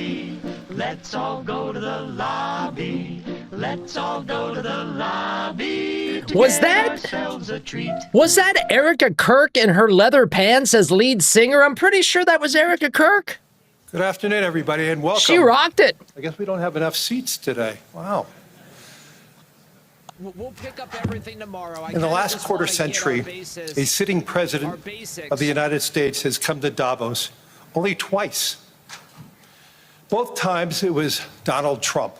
lobby. Let's all go to the lobby. Let's all go to the lobby. Was that Erica Kirk in her leather pants as lead singer? I'm pretty sure that was Erica Kirk. Good afternoon, everybody, and welcome. She rocked it. I guess we don't have enough seats today. Wow. We'll pick up everything tomorrow. In the last quarter century, a sitting president of the United States has come to Davos only twice. Both times it was Donald Trump.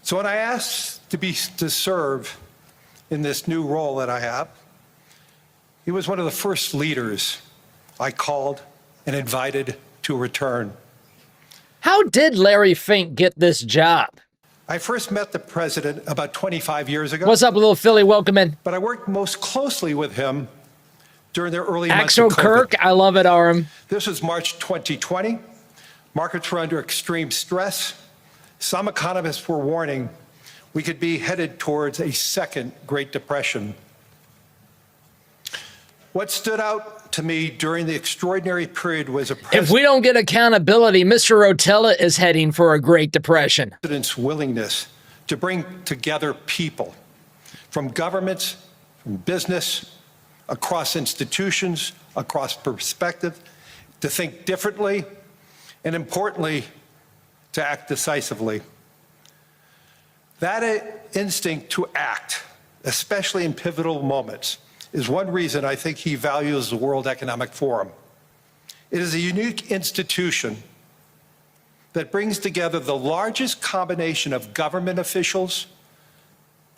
So when I asked to serve in this new role that I have, he was one of the first leaders I called and invited to return. How did Larry Fink get this job? I first met the president about 25 years ago. What's up, little Philly? Welcome in. But I worked most closely with him during the early months Axel of COVID. Kirk, I love it, Aram. This was March 2020. Markets were under extreme stress. Some economists were warning we could be headed towards a second Great Depression. What stood out to me during the extraordinary period was if we don't get accountability, Mr. Rotella is heading for a Great Depression. President's willingness to bring together people from governments, from business, across institutions, across perspective, to think differently, and importantly, to act decisively. That instinct to act, especially in pivotal moments, is one reason I think he values the World Economic Forum. It is a unique institution that brings together the largest combination of government officials,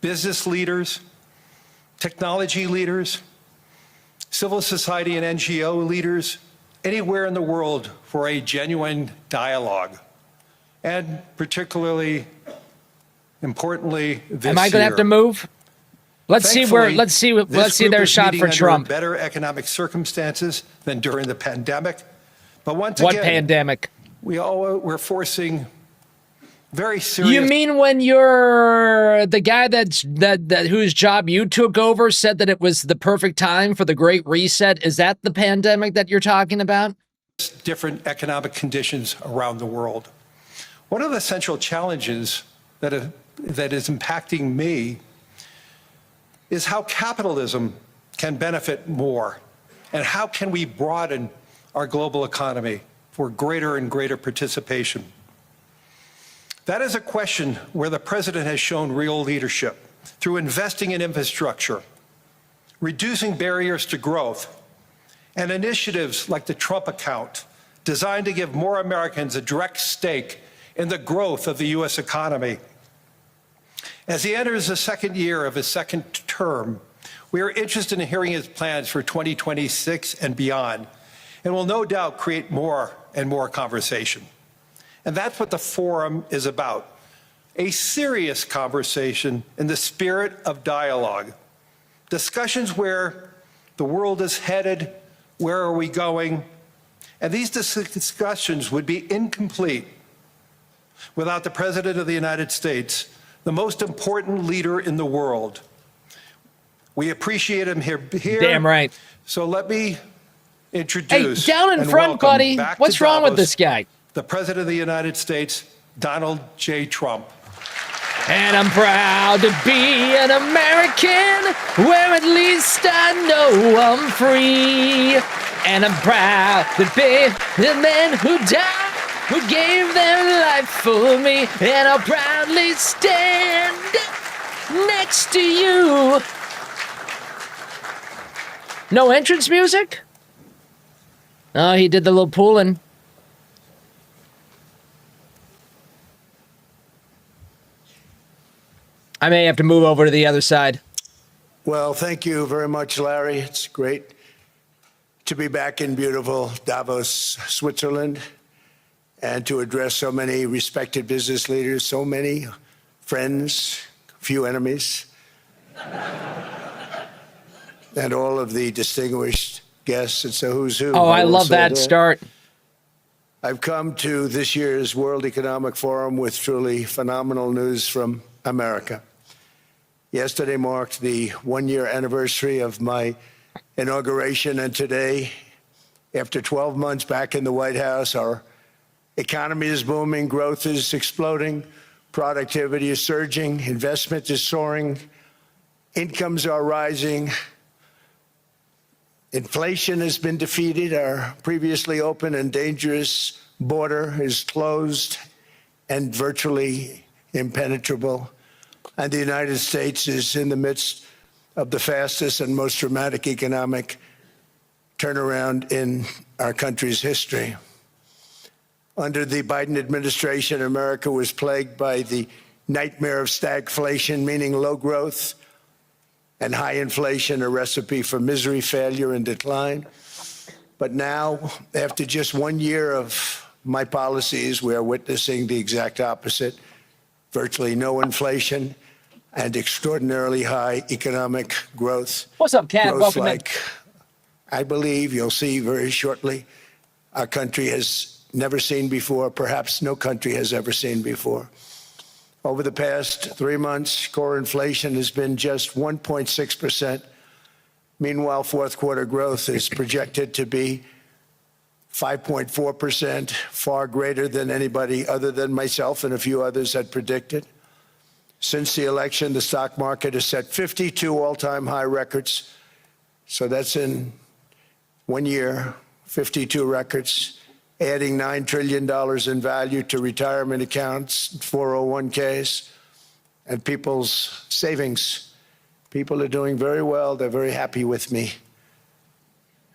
business leaders, technology leaders, civil society and NGO leaders, anywhere in the world for a genuine dialogue. And particularly, importantly, this Am I going to have to move? Let's see their shot for Trump. Better economic circumstances than during the pandemic. But once again, what pandemic? We're forcing very serious. You mean when you're the guy whose job you took over said that it was the perfect time for the Great Reset? Is that the pandemic that you're talking about? Different economic conditions around the world. One of the central challenges that is impacting me is how capitalism can benefit more, and how can we broaden our global economy for greater and greater participation. That is a question where the president has shown real leadership through investing in infrastructure, reducing barriers to growth, and initiatives like the Trump account, designed to give more Americans a direct stake in the growth of the U.S. economy. As he enters the second year of his second term, we are interested in hearing his plans for 2026 and beyond, and will no doubt create more and more conversation. And that's what the forum is about, a serious conversation in the spirit of dialogue. Discussions where the world is headed, where are we going, and these discussions would be incomplete without the President of the United States, the most important leader in the world. We appreciate him here. Damn right. So let me introduce. Hey, down in front, buddy. What's wrong with this guy? The President of the United States, Donald J. Trump. And I'm proud to be an American, where at least I know I'm free. And I'm proud to be the man who died, who gave their life for me, and I'll proudly stand next to you. No entrance music? Oh, he did the little pulling. I may have to move over to the other side. Well, thank you very much, Larry. It's great to be back in beautiful Davos, Switzerland, and to address so many respected business leaders, so many friends, few enemies, and all of the distinguished guests. It's a who's who. Oh, I love that start. I've come to this year's World Economic Forum with truly phenomenal news from America. Yesterday marked the one-year anniversary of my inauguration, and today, after 12 months back in the White House, our Economy is booming, growth is exploding, productivity is surging, investment is soaring, incomes are rising, inflation has been defeated, our previously open and dangerous border is closed and virtually impenetrable, and the United States is in the midst of the fastest and most dramatic economic turnaround in our country's history. Under the Biden administration, America was plagued by the nightmare of stagflation, meaning low growth, and high inflation, a recipe for misery, failure, and decline. But now, after just 1 year of my policies, we are witnessing the exact opposite: virtually no inflation and extraordinarily high economic growth. What's up, Cat? Growth Welcome like I believe you'll see very shortly our country has never seen before, perhaps no country has ever seen before. Over the past 3 months, core inflation has been just 1.6%. Meanwhile, fourth quarter growth is projected to be 5.4%, far greater than anybody other than myself and a few others had predicted. Since the election, the stock market has set 52 all-time high records. So that's in 1 year, 52 records, adding $9 trillion in value to retirement accounts, 401ks, and people's savings. People are doing very well. They're very happy with me.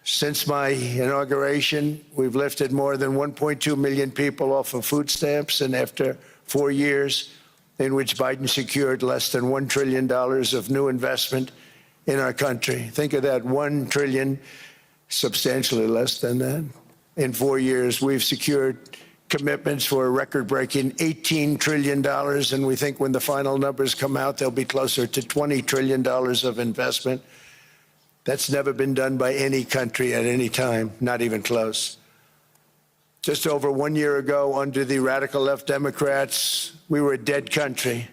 Since my inauguration, we've lifted more than 1.2 million people off of food stamps, and after 4 years in which Biden secured less than $1 trillion of new investment in our country. Think of that, 1 trillion, substantially less than that. In 4 years, we've secured commitments for a record-breaking $18 trillion, and we think when the final numbers come out, they'll be closer to $20 trillion of investment. That's never been done by any country at any time, not even close. Just over 1 year ago, under the radical left Democrats, we were a dead country.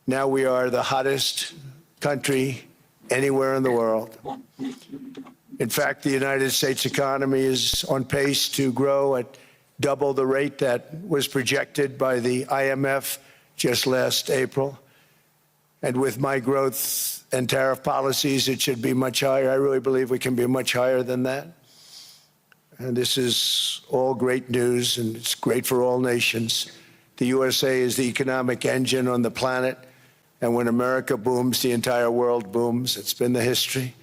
Now we are the hottest country anywhere in the world. In fact, the United States economy is on pace to grow at double the rate that was projected by the IMF just last April. And with my growth and tariff policies, it should be much higher. I really believe we can be much higher than that. And this is all great news, and it's great for all nations. The USA is the economic engine on the planet, and when America booms, the entire world booms. It's been the history.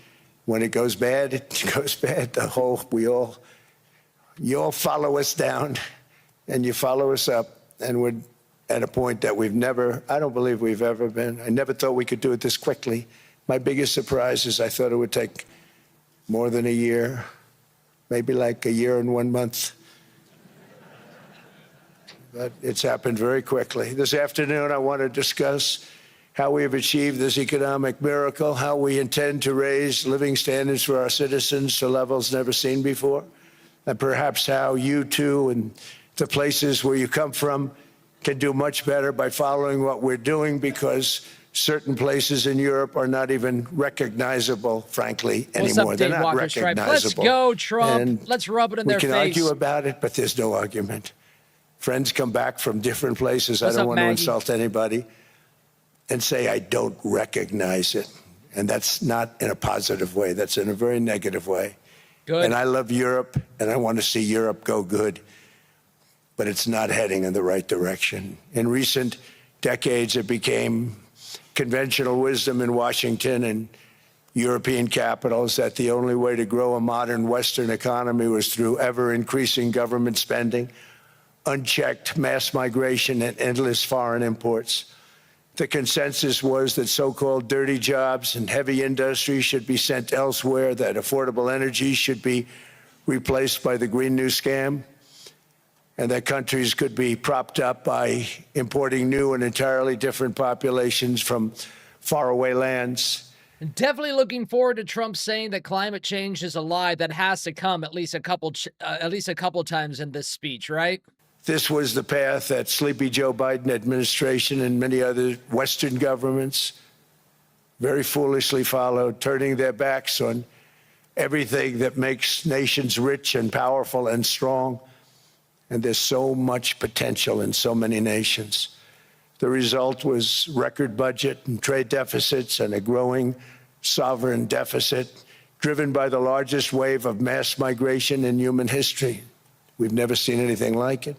When it goes bad, it goes bad. You all follow us down, and you follow us up, and we're at a point that I don't believe we've ever been. I never thought we could do it this quickly. My biggest surprise is I thought it would take more than a year, maybe like a year and 1 month. But it's happened very quickly. This afternoon, I want to discuss how we have achieved this economic miracle, how we intend to raise living standards for our citizens to levels never seen before, and perhaps how you too and the places where you come from can do much better by following what we're doing, because certain places in Europe are not even recognizable, frankly, anymore. They're not recognizable. Let's go, Trump. And let's rub it in their face. We can argue about it, but there's no argument. Friends come back from different places. I don't want to insult anybody and say I don't recognize it. And that's not in a positive way. That's in a very negative way. Good. And I love Europe, and I want to see Europe go good. But it's not heading in the right direction. In recent decades, it became conventional wisdom in Washington and European capitals that the only way to grow a modern Western economy was through ever-increasing government spending, unchecked mass migration, and endless foreign imports. The consensus was that so-called dirty jobs and heavy industry should be sent elsewhere, that affordable energy should be replaced by the Green New Scam, and that countries could be propped up by importing new and entirely different populations from faraway lands. Definitely looking forward to Trump saying that climate change is a lie. That has to come at least a couple times in this speech, right? This was the path that sleepy Joe Biden administration and many other Western governments very foolishly followed, turning their backs on everything that makes nations rich and powerful and strong, And there's so much potential in so many nations. The result was record budget and trade deficits and a growing sovereign deficit driven by the largest wave of mass migration in human history. We've never seen anything like it.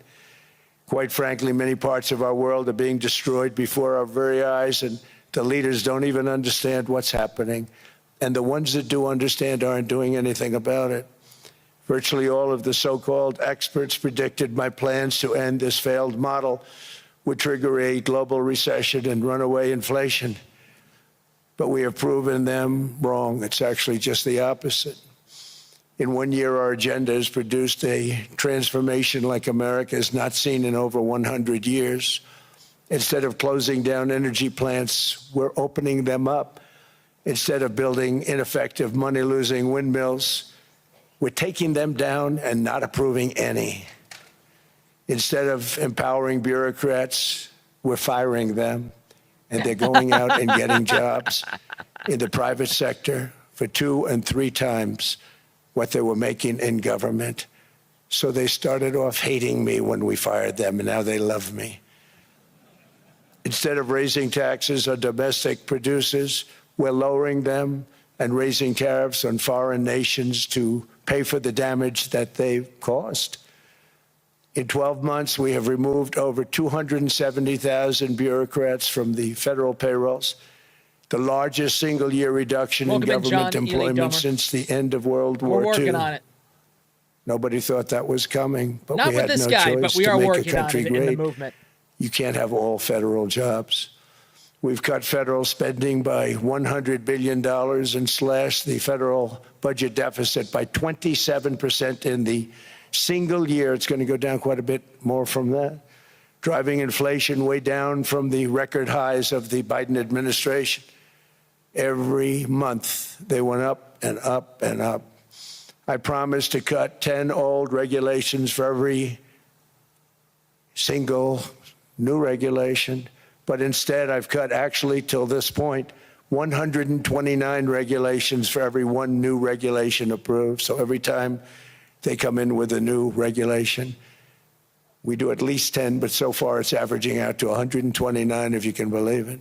Quite frankly, many parts of our world are being destroyed before our very eyes, and the leaders don't even understand what's happening. And the ones that do understand aren't doing anything about it. Virtually all of the so-called experts predicted my plans to end this failed model would trigger a global recession and runaway inflation. But we have proven them wrong. It's actually just the opposite. In 1 year, our agenda has produced a transformation like America has not seen in over 100 years. Instead of closing down energy plants, we're opening them up. Instead of building ineffective, money-losing windmills, we're taking them down and not approving any. Instead of empowering bureaucrats, we're firing them, and they're going out and getting jobs in the private sector for 2 and 3 times what they were making in government. So they started off hating me when we fired them, and now they love me. Instead of raising taxes on domestic producers, we're lowering them and raising tariffs on foreign nations to pay for the damage that they've caused. In 12 months, we have removed over 270,000 bureaucrats from the federal payrolls, the largest single-year reduction in government employment since the end of World War II. We're working on it. Nobody thought that was coming, but Not we with had this no guy, choice but we to are make a working on country it in great. the movement. You can't have all federal jobs. We've cut federal spending by $100 billion and slashed the federal budget deficit by 27% in the single year. It's going to go down quite a bit more from that, driving inflation way down from the record highs of the Biden administration. Every month, they went up and up and up. I promised to cut 10 old regulations for every single new regulation. But instead, I've cut, actually, till this point, 129 regulations for every 1 new regulation approved. So every time they come in with a new regulation, we do at least 10, but so far it's averaging out to 129, if you can believe it.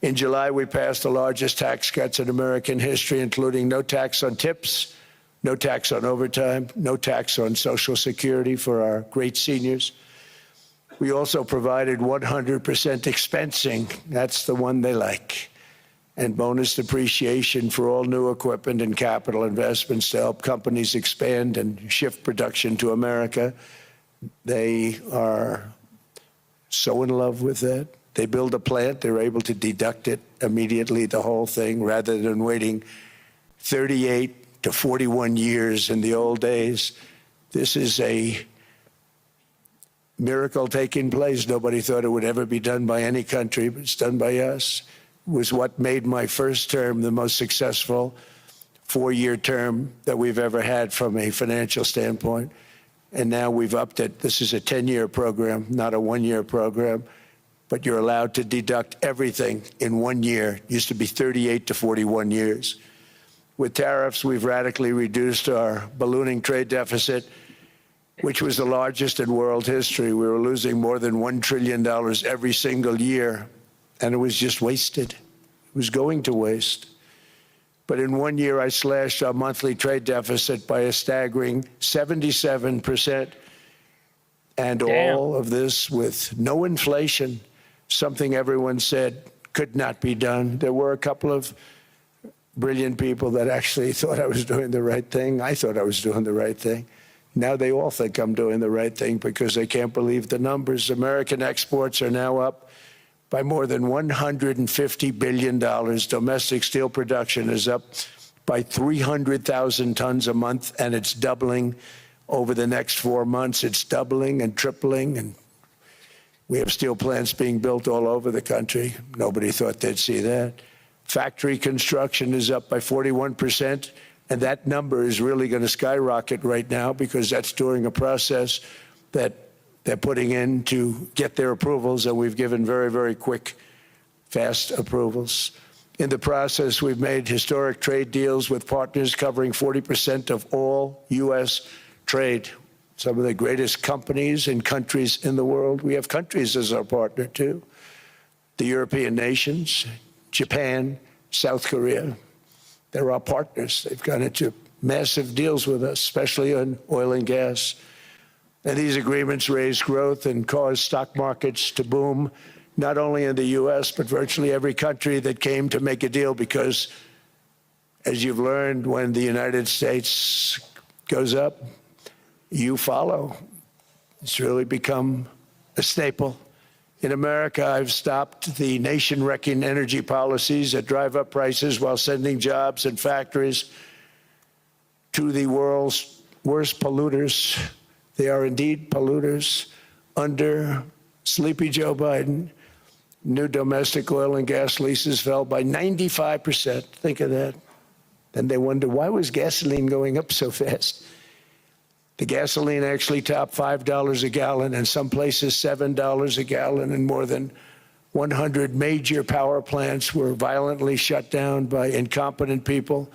In July, we passed the largest tax cuts in American history, including no tax on tips, no tax on overtime, no tax on Social Security for our great seniors. We also provided 100% expensing, that's the one they like, and bonus depreciation for all new equipment and capital investments to help companies expand and shift production to America. They are so in love with that. They build a plant, they're able to deduct it immediately, the whole thing, rather than waiting 38 to 41 years in the old days. This is a miracle taking place. Nobody thought it would ever be done by any country, but it's done by us. It was what made my first term the most successful 4-year term that we've ever had from a financial standpoint. And now we've upped it. This is a 10-year program, not a 1-year program. But you're allowed to deduct everything in 1 year. It used to be 38 to 41 years. With tariffs, we've radically reduced our ballooning trade deficit, which was the largest in world history. We were losing more than $1 trillion every single year, and it was just wasted. It was going to waste. But in 1 year, I slashed our monthly trade deficit by a staggering 77%. And all of this with no inflation, something everyone said could not be done. There were a couple of brilliant people that actually thought I was doing the right thing. I thought I was doing the right thing. Now they all think I'm doing the right thing because they can't believe the numbers. American exports are now up by more than $150 billion. Domestic steel production is up by 300,000 tons a month, and it's doubling over the next 4 months. It's doubling and tripling, and we have steel plants being built all over the country. Nobody thought they'd see that. Factory construction is up by 41%, and that number is really going to skyrocket right now because that's during a process that they're putting in to get their approvals, and we've given very, very quick, fast approvals. In the process, we've made historic trade deals with partners covering 40% of all U.S. trade. some of the greatest companies and countries in the world. We have countries as our partner, too. The European nations, Japan, South Korea. They're our partners. They've gone into massive deals with us, especially on oil and gas. And these agreements raise growth and cause stock markets to boom, not only in the U.S., but virtually every country that came to make a deal, because, as you've learned, when the United States goes up, you follow. It's really become a staple. In America, I've stopped the nation-wrecking energy policies that drive up prices while sending jobs and factories to the world's worst polluters. They are indeed polluters. Under sleepy Joe Biden, new domestic oil and gas leases fell by 95%. Think of that. Then they wonder, why was gasoline going up so fast? The gasoline actually topped $5 a gallon, and some places $7 a gallon, and more than 100 major power plants were violently shut down by incompetent people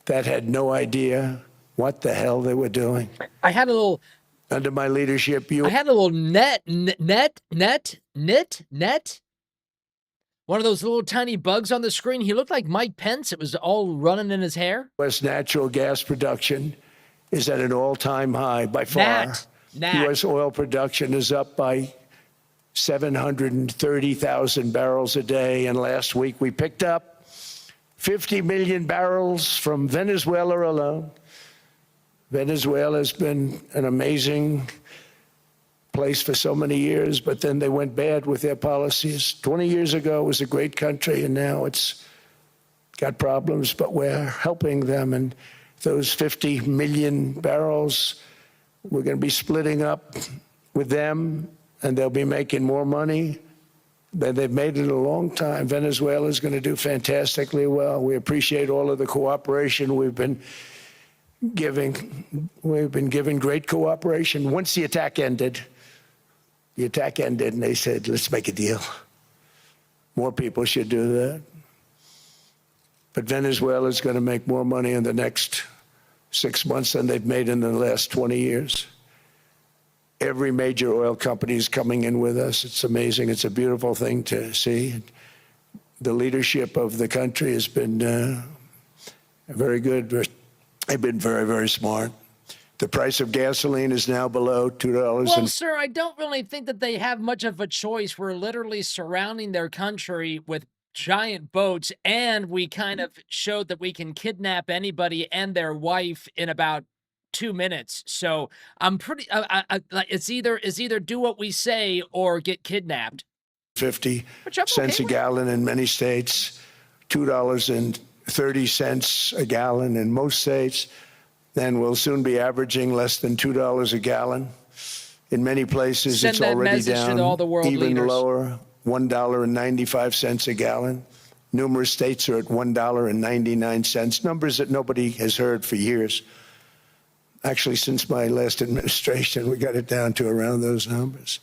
that had no idea what the hell they were doing. I had a little... Under my leadership, I had a little net. One of those little tiny bugs on the screen. He looked like Mike Pence. It was all running in his hair. U.S. natural gas production is at an all-time high by far. U.S. oil production is up by 730,000 barrels a day. And last week we picked up 50 million barrels from Venezuela alone. Venezuela has been an amazing place for so many years, but then they went bad with their policies. 20 years ago, it was a great country, and now it's got problems, but we're helping them. And those 50 million barrels, we're going to be splitting up with them, and they'll be making more money than they've made in a long time. Venezuela is going to do fantastically well. We appreciate all of the cooperation we've been giving. We've been giving great cooperation. Once the attack ended, and they said, let's make a deal. More people should do that. But Venezuela is going to make more money in the next 6 months than they've made in the last 20 years. Every major oil company is coming in with us. It's amazing. It's a beautiful thing to see. The leadership of the country has been very good. They've been very, very smart. The price of gasoline is now below $2. Well, sir, I don't really think that they have much of a choice. We're literally surrounding their country with giant boats, and we kind of showed that we can kidnap anybody and their wife in about 2 minutes. So I'm pretty, it's either do what we say or get kidnapped. 50 cents a gallon in many states, $2.30 a gallon in most states. Then we'll soon be averaging less than $2 a gallon. In many places, it's already down even lower, $1.95 a gallon. Numerous states are at $1.99, numbers that nobody has heard for years. Actually, since my last administration, we got it down to around those numbers.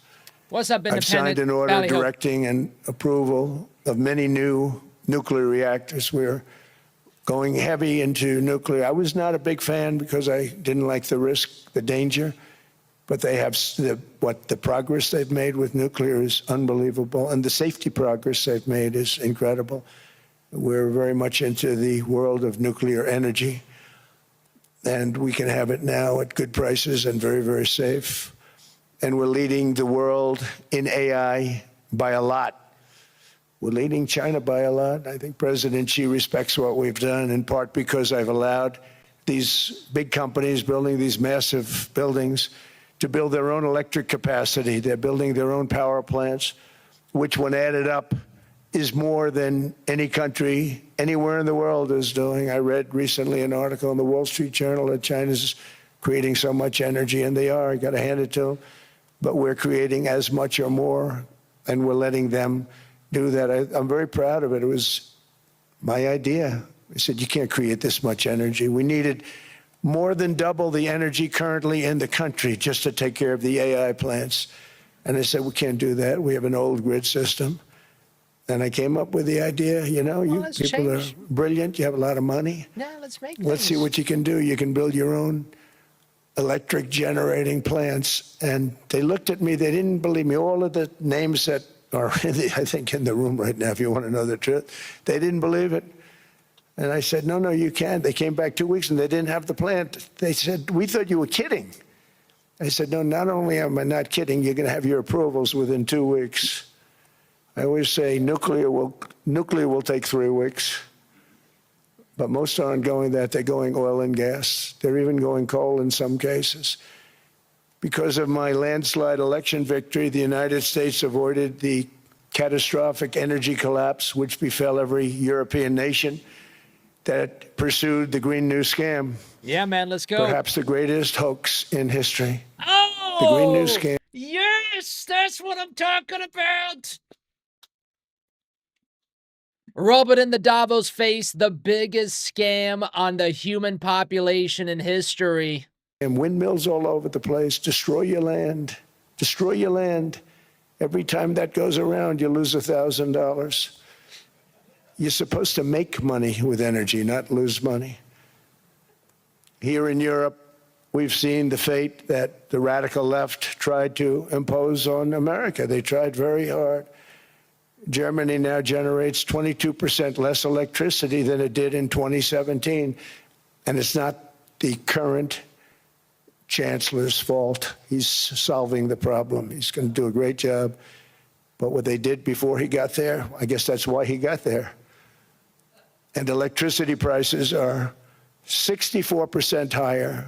What's up, I've signed an order directing and approval of many new nuclear reactors. We're going heavy into nuclear. I was not a big fan because I didn't like the risk, the danger, but they have the progress they've made with nuclear is unbelievable, and the safety progress they've made is incredible. We're very much into the world of nuclear energy, and we can have it now at good prices and very, very safe. And we're leading the world in AI by a lot. We're leading China by a lot. I think President Xi respects what we've done, in part because I've allowed these big companies building these massive buildings to build their own electric capacity. They're building their own power plants, which, when added up, is more than any country anywhere in the world is doing. I read recently an article in the Wall Street Journal that China's creating so much energy, and they are. I got to hand it to them. But we're creating as much or more, and we're letting them do that. I'm very proud of it. It was my idea. I said, you can't create this much energy. We needed more than double the energy currently in the country just to take care of the AI plants. And I said, we can't do that. We have an old grid system. And I came up with the idea, you know, you people are brilliant. You have a lot of money. Yeah, let's make Let's see what you can do. You can build your own electric generating plants. And they looked at me, they didn't believe me. All of the names that are, I think, in the room right now, if you want to know the truth, they didn't believe it. And I said, no, you can't. They came back 2 weeks and they didn't have the plant. They said, we thought you were kidding. I said, no, not only am I not kidding, you're going to have your approvals within 2 weeks. I always say nuclear will take 3 weeks. But most aren't going that. They're going oil and gas. They're even going coal in some cases. Because of my landslide election victory, the United States avoided the catastrophic energy collapse which befell every European nation that pursued the Green New Scam. Yeah, man, let's go. Perhaps the greatest hoax in history. Oh! The Green New Scam. Yes, that's what I'm talking about. Rub it in the Davos face, the biggest scam on the human population in history. And windmills all over the place. Destroy your land. Destroy your land. Every time that goes around, you lose $1,000. You're supposed to make money with energy, not lose money. Here in Europe, we've seen the fate that the radical left tried to impose on America. They tried very hard. Germany now generates 22% less electricity than it did in 2017. And it's not the current chancellor's fault. He's solving the problem. He's going to do a great job. But what they did before he got there, I guess that's why he got there. And electricity prices are 64% higher.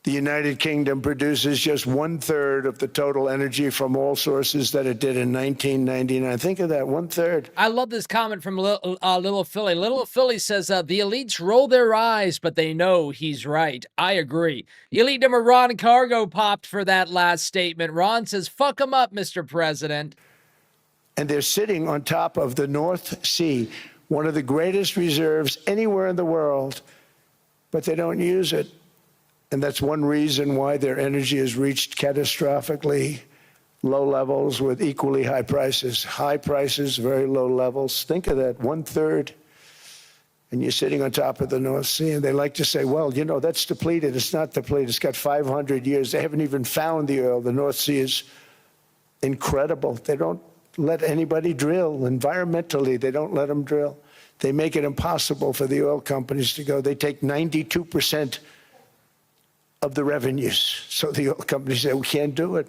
The United Kingdom produces just 1/3 of the total energy from all sources that it did in 1999. Think of that, 1/3. I love this comment from Little Philly. Little Philly says, the elites roll their eyes, but they know he's right. I agree. Elite number Ron Cargo popped for that last statement. Ron says, fuck him up, Mr. President. And they're sitting on top of the North Sea, one of the greatest reserves anywhere in the world, but they don't use it. And that's one reason why their energy has reached catastrophically low levels with equally high prices. High prices, very low levels. Think of that, 1/3. And you're sitting on top of the North Sea. And they like to say, well, you know, that's depleted. It's not depleted. It's got 500 years. They haven't even found the oil. The North Sea is incredible. They don't let anybody drill. Environmentally, they don't let them drill. They make it impossible for the oil companies to go. They take 92% of the revenues. So the oil companies say, we can't do it.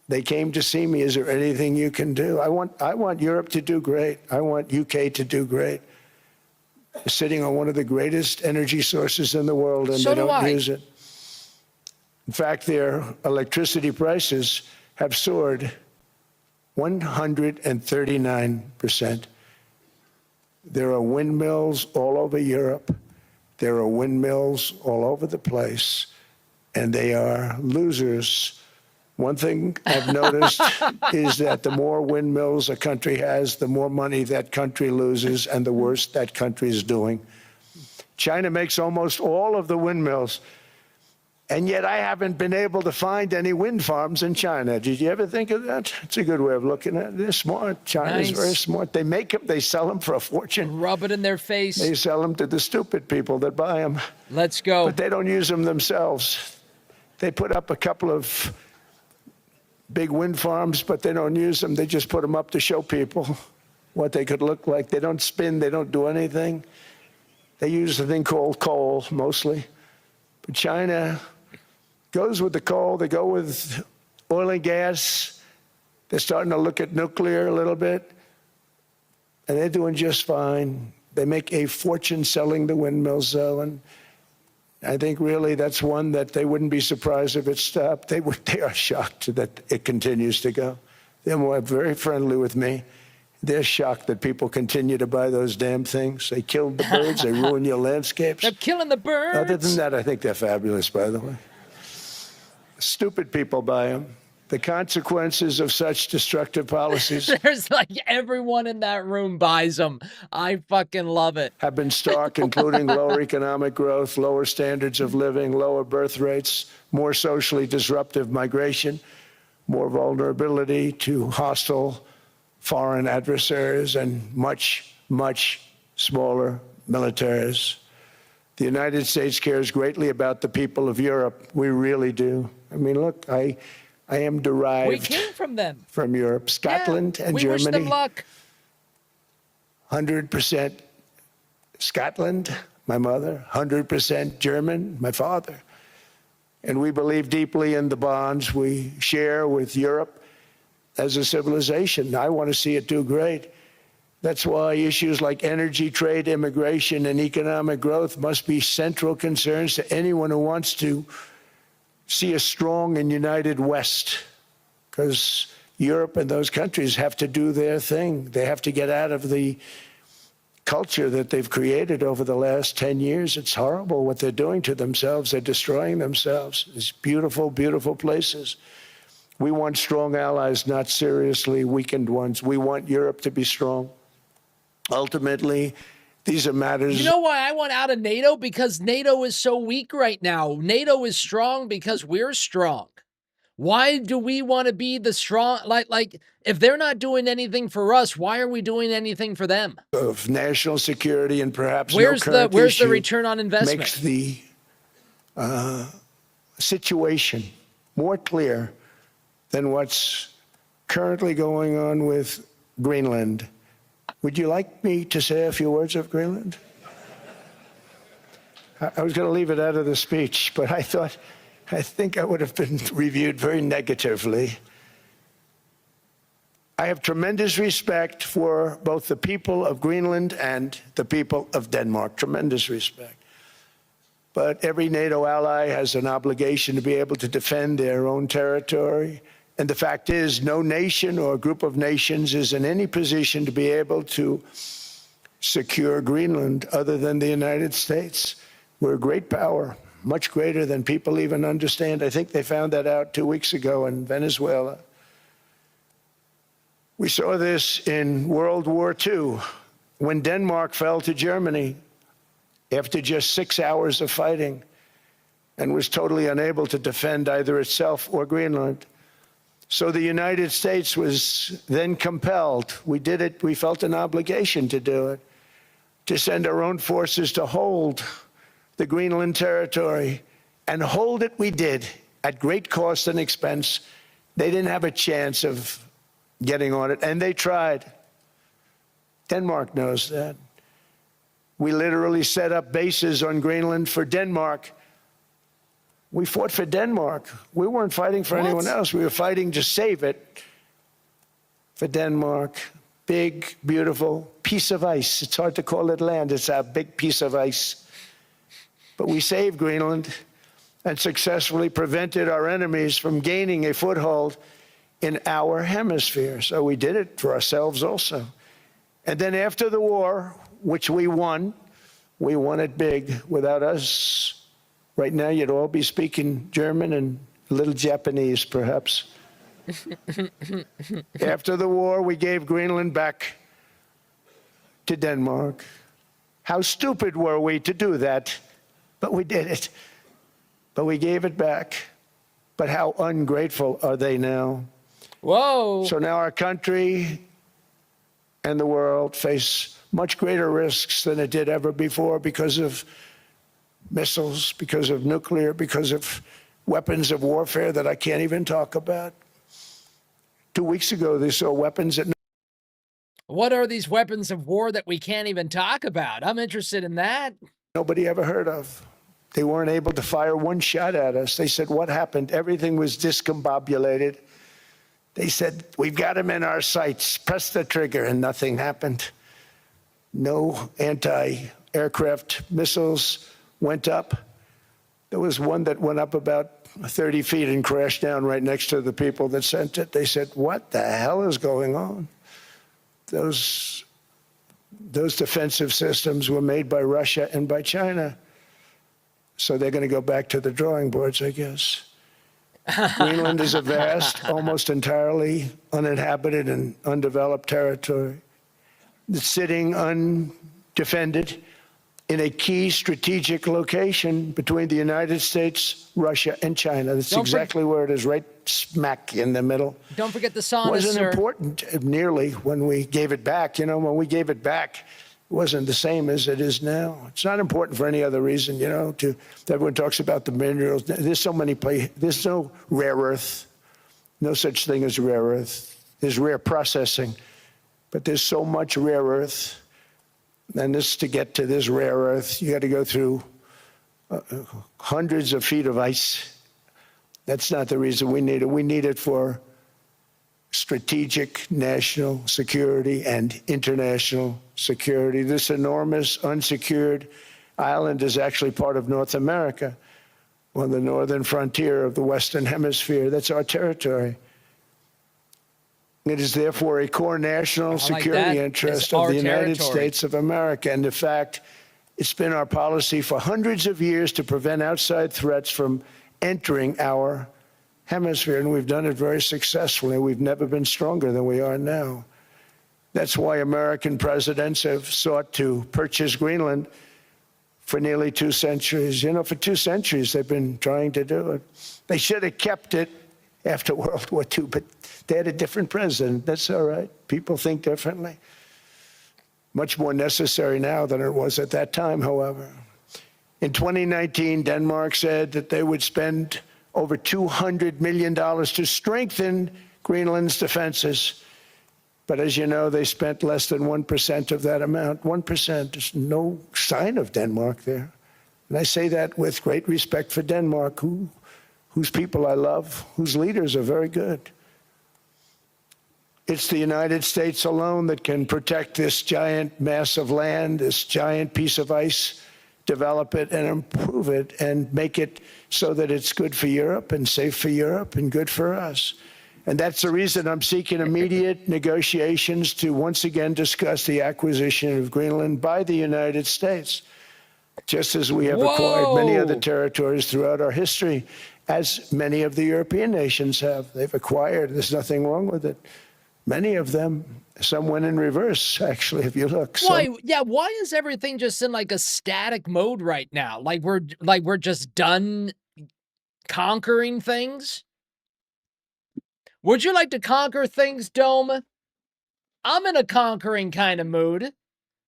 They came to see me. Is there anything you can do? I want Europe to do great. I want UK to do great. They're sitting on one of the greatest energy sources in the world, and So they do don't I. use it. In fact, their electricity prices have soared 139%. There are windmills all over Europe. There are windmills all over the place, and they are losers. One thing I've noticed is that the more windmills a country has, the more money that country loses and the worse that country is doing. China makes almost all of the windmills, and yet I haven't been able to find any wind farms in China. Did you ever think of that? It's a good way of looking at it. They're smart. China's very smart. They make them, they sell them for a fortune. Rub it in their face. They sell them to the stupid people that buy them. Let's go. But they don't use them themselves. They put up a couple of big wind farms, but they don't use them. They just put them up to show people what they could look like. They don't spin. They don't do anything. They use a thing called coal, mostly. But China goes with the coal. They go with oil and gas. They're starting to look at nuclear a little bit. And they're doing just fine. They make a fortune selling the windmills, though. And I think really that's one that they wouldn't be surprised if it stopped. They are shocked that it continues to go. They're very friendly with me. They're shocked that people continue to buy those damn things. They killed the birds. They ruin your landscapes. They're killing the birds. Other than that, I think they're fabulous, by the way. Stupid people buy them. The consequences of such destructive policies There's like everyone in that room buys them. I fucking love it. have been stark, including lower economic growth, lower standards of living, lower birth rates, more socially disruptive migration, more vulnerability to hostile foreign adversaries, and much, much smaller militaries. The United States cares greatly about the people of Europe. We really do. I mean, look, I am derived We came from them. from Europe, Scotland and we Germany. wish them luck. 100% Scotland, my mother, 100% German, my father. And we believe deeply in the bonds we share with Europe as a civilization. I want to see it do great. That's why issues like energy, trade, immigration, and economic growth must be central concerns to anyone who wants to see a strong and united West, because Europe and those countries have to do their thing. They have to get out of the culture that they've created over the last 10 years. It's horrible what they're doing to themselves. They're destroying themselves. It's beautiful, beautiful places. We want strong allies, not seriously weakened ones. We want Europe to be strong. Ultimately, these are matters. You know why I want out of NATO? Because NATO is so weak right now. NATO is strong because we're strong. Why do we want to be the strong? Like if they're not doing anything for us, why are we doing anything for them? Of national security and perhaps where's no the return on investment? Makes the situation more clear than what's currently going on with Greenland. Would you like me to say a few words of Greenland? I was going to leave it out of the speech, but I think I would have been reviewed very negatively. I have tremendous respect for both the people of Greenland and the people of Denmark, tremendous respect. But every NATO ally has an obligation to be able to defend their own territory. And the fact is, no nation or group of nations is in any position to be able to secure Greenland other than the United States. We're a great power, much greater than people even understand. I think they found that out 2 weeks ago in Venezuela. We saw this in World War II, when Denmark fell to Germany after just 6 hours of fighting and was totally unable to defend either itself or Greenland. So the United States was then compelled, we did it, we felt an obligation to do it, to send our own forces to hold the Greenland territory, and hold it we did at great cost and expense. They didn't have a chance of getting on it, and they tried. Denmark knows that. We literally set up bases on Greenland for Denmark. We fought for Denmark. We weren't fighting for anyone else. We were fighting to save it for Denmark. Big, beautiful piece of ice. It's hard to call it land. It's a big piece of ice. But we saved Greenland and successfully prevented our enemies from gaining a foothold in our hemisphere. So we did it for ourselves also. And then after the war, which we won it big. Without us, right now, you'd all be speaking German and a little Japanese, perhaps. After the war, we gave Greenland back to Denmark. How stupid were we to do that? But we did it. But we gave it back. But how ungrateful are they now? Whoa. So now our country and the world face much greater risks than it did ever before because of missiles, because of nuclear, because of weapons of warfare that I can't even talk about. 2 weeks ago, they saw weapons that... What are these weapons of war that we can't even talk about? I'm interested in that. Nobody ever heard of. They weren't able to fire one shot at us. They said, what happened? Everything was discombobulated. They said, we've got them in our sights. Press the trigger, and nothing happened. No anti-aircraft missiles went up. There was one that went up about 30 feet and crashed down right next to the people that sent it. They said, what the hell is going on? Those defensive systems were made by Russia and by China. So they're going to go back to the drawing boards, I guess. Greenland is a vast, almost entirely uninhabited and undeveloped territory. It's sitting undefended in a key strategic location between the United States, Russia, and China. That's exactly where it is, right smack in the middle. Don't forget the saunas, Wasn't important nearly when we gave it back. You know, when we gave it back, wasn't the same as it is now. It's not important for any other reason, you know, everyone talks about the minerals. There's so many places. There's no rare earth, no such thing as rare earth. There's rare processing, but there's so much rare earth. And to get to this rare earth, you got to go through hundreds of feet of ice. That's not the reason we need it. We need it for strategic national security and international security. This enormous unsecured island is actually part of North America, on the northern frontier of the Western Hemisphere. That's our territory. It is therefore a core national security interest of the United States of America. And in fact, it's been our policy for hundreds of years to prevent outside threats from entering our hemisphere, and we've done it very successfully. We've never been stronger than we are now. That's why American presidents have sought to purchase Greenland for nearly 2 centuries. You know, for 2 centuries they've been trying to do it. They should have kept it after World War II, but they had a different president. That's all right. People think differently. Much more necessary now than it was at that time, however. In 2019, Denmark said that they would spend over $200 million to strengthen Greenland's defenses. But as you know, they spent less than 1% of that amount. 1%. There's no sign of Denmark there. And I say that with great respect for Denmark, whose people I love, whose leaders are very good. It's the United States alone that can protect this giant mass of land, this giant piece of ice, develop it and improve it and make it so that it's good for Europe and safe for Europe and good for us. And that's the reason I'm seeking immediate negotiations to once again discuss the acquisition of Greenland by the United States, just as we have acquired many other territories throughout our history, as many of the European nations have. They've acquired, there's nothing wrong with it. Many of them, some went in reverse, actually, if you look. Why? Yeah, why is everything just in like a static mode right now? Like we're just done conquering things? Would you like to conquer things, Dome? I'm in a conquering kind of mood.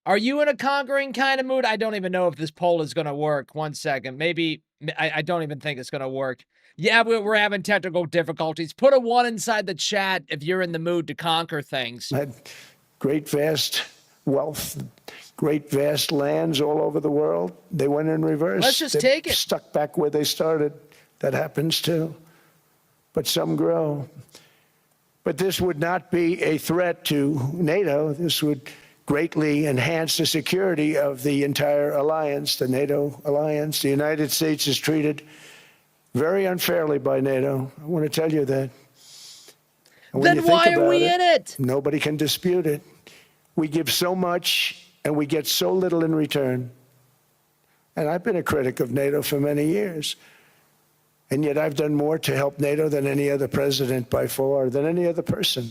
Are you in a conquering kind of mood? I don't even know if this poll is going to work. 1 second. Maybe, I don't even think it's going to work. Yeah, we're having technical difficulties. Put a 1 inside the chat if you're in the mood to conquer things. Had great vast wealth, great vast lands all over the world. They went in reverse. Let's just take it. Stuck back where they started. That happens too. But some grow. But this would not be a threat to NATO. This would greatly enhance the security of the entire alliance, the NATO alliance. The United States is treated very unfairly by NATO. I want to tell you that. Then why are we in it? Nobody can dispute it. We give so much and we get so little in return. And I've been a critic of NATO for many years. And yet I've done more to help NATO than any other president by far, than any other person.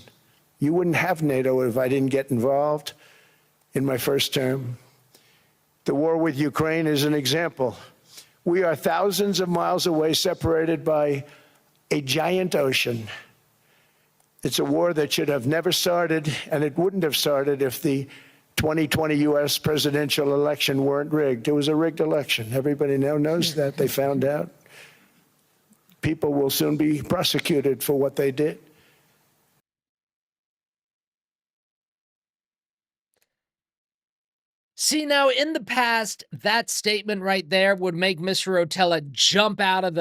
You wouldn't have NATO if I didn't get involved in my first term. The war with Ukraine is an example. We are thousands of miles away, separated by a giant ocean. It's a war that should have never started, and it wouldn't have started if the 2020 U.S. presidential election weren't rigged. It was a rigged election. Everybody now knows that. They found out. People will soon be prosecuted for what they did. See, now in the past, that statement right there would make Mr. Rotella jump out of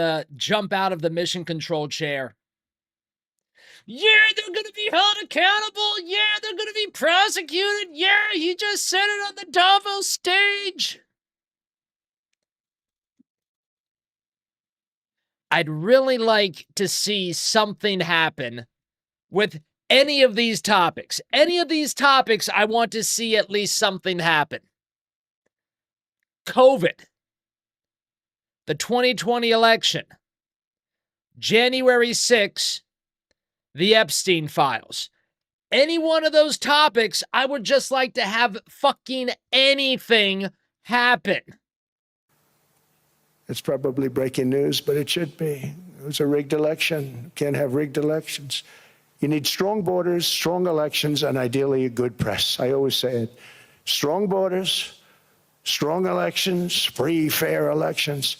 the mission control chair. Yeah, they're going to be held accountable. Yeah, they're going to be prosecuted. Yeah, he just said it on the Davos stage. I'd really like to see something happen with any of these topics. Any of these topics, I want to see at least something happen. COVID, the 2020 election, January 6th, the Epstein files. Any one of those topics, I would just like to have fucking anything happen. It's probably breaking news, but it should be. It was a rigged election. You can't have rigged elections. You need strong borders, strong elections, and ideally a good press. I always say it. strong borders, strong elections, free, fair elections,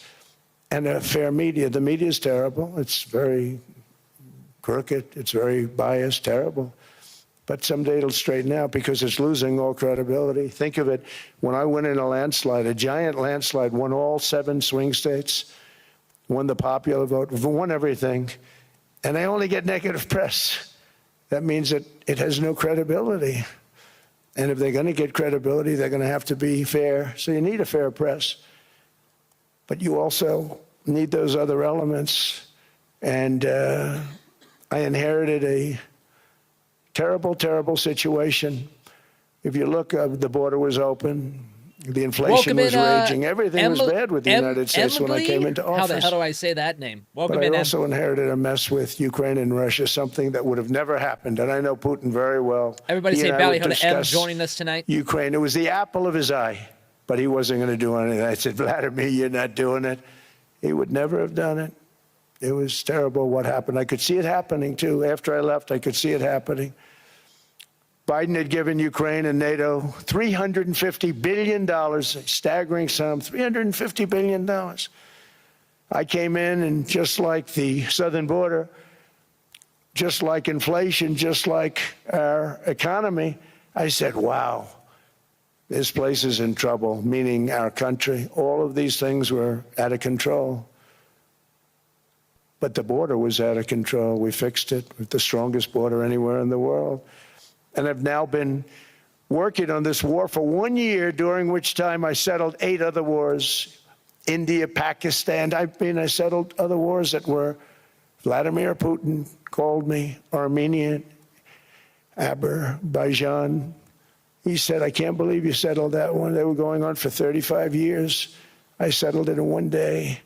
and a fair media. The media is terrible. It's very crooked. It's very biased, terrible. But someday it'll straighten out because it's losing all credibility. Think of it, when I went in a landslide, a giant landslide, won all 7 swing states, won the popular vote, won everything, and I only get negative press. That means that it has no credibility. And if they're going to get credibility, they're going to have to be fair. So you need a fair press. But you also need those other elements. And I inherited a terrible, terrible situation. If you look, the border was open. The inflation was raging. Everything was bad with the United States when I came into office. How the hell do I say that name? Welcome but in. I also inherited a mess with Ukraine and Russia, something that would have never happened. And I know Putin very well. Everybody say Ballyhooda M joining us tonight. Ukraine. It was the apple of his eye, but he wasn't going to do anything. I said, Vladimir, you're not doing it. He would never have done it. It was terrible what happened. I could see it happening, too. After I left, I could see it happening. Biden had given Ukraine and NATO $350 billion, a staggering sum, $350 billion. I came in, and just like the southern border, just like inflation, just like our economy, I said, wow, this place is in trouble, meaning our country. All of these things were out of control. But the border was out of control. We fixed it with the strongest border anywhere in the world. And I've now been working on this war for 1 year, during which time I settled 8 other wars. India, Pakistan. I settled other wars that were Vladimir Putin called me, Armenia, Azerbaijan. He said, I can't believe you settled that one. They were going on for 35 years. I settled it in 1 day.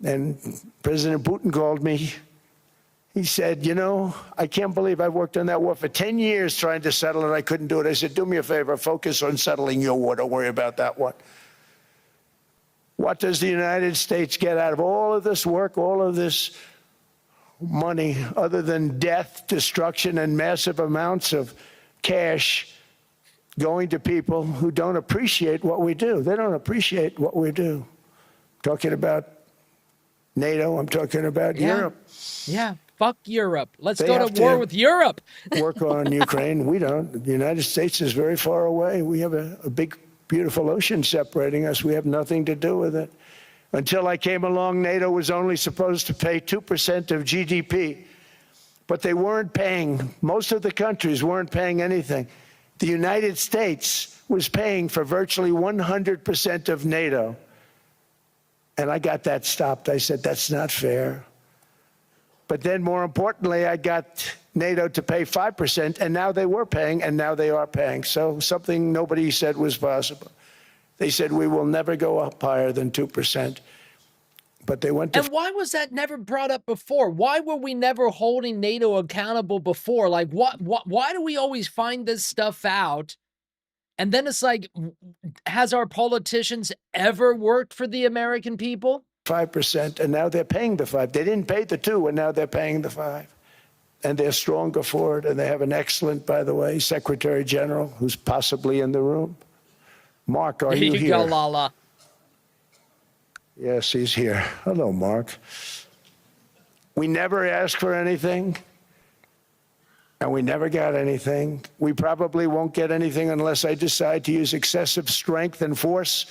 And President Putin called me. He said, you know, I can't believe I've worked on that war for 10 years trying to settle it. I couldn't do it. I said, do me a favor, focus on settling your war. Don't worry about that one. What does the United States get out of all of this work, all of this money, other than death, destruction, and massive amounts of cash going to people who don't appreciate what we do? They don't appreciate what we do. Talking about NATO, I'm talking about Europe. Yeah. Fuck Europe. Let's go to war with Europe. Work on Ukraine. We don't. The United States is very far away. We have a big, beautiful ocean separating us. We have nothing to do with it. Until I came along, NATO was only supposed to pay 2% of GDP. But they weren't paying. Most of the countries weren't paying anything. The United States was paying for virtually 100% of NATO. And I got that stopped. I said, that's not fair. But then, more importantly, I got NATO to pay 5%, and now they were paying, and now they are paying. So something nobody said was possible. They said, we will never go up higher than 2%. But they went to... And why was that never brought up before? Why were we never holding NATO accountable before? Like, why do we always find this stuff out? And then it's like, has our politicians ever worked for the American people? 5%, and now they're paying the 5. They didn't pay the 2, and now they're paying the 5. And they're stronger for it, and they have an excellent, by the way, Secretary General, who's possibly in the room. Mark, are you here? Go, Lala. Yes, he's here. Hello, Mark. We never asked for anything, and we never got anything. We probably won't get anything unless I decide to use excessive strength and force,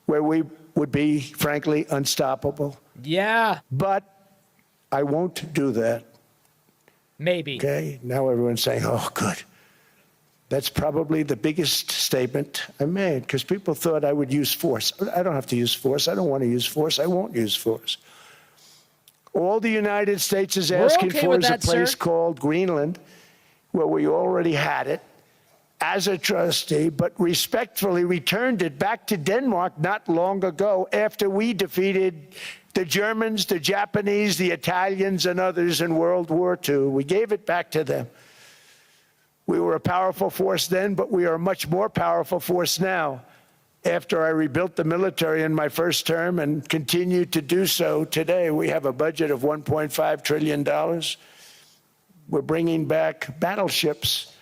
where we would be, frankly, unstoppable. Yeah. But I won't do that. Maybe. Okay, now everyone's saying, oh, good. That's probably the biggest statement I made, because people thought I would use force. I don't have to use force. I don't want to use force. I won't use force. All the United States is asking for is a place called Greenland, where we already had it, as a trustee, but respectfully returned it back to Denmark not long ago after we defeated the Germans, the Japanese, the Italians, and others in World War II. We gave it back to them. We were a powerful force then, but we are a much more powerful force now. After I rebuilt the military in my first term and continue to do so today, we have a budget of $1.5 trillion. We're bringing back battleships.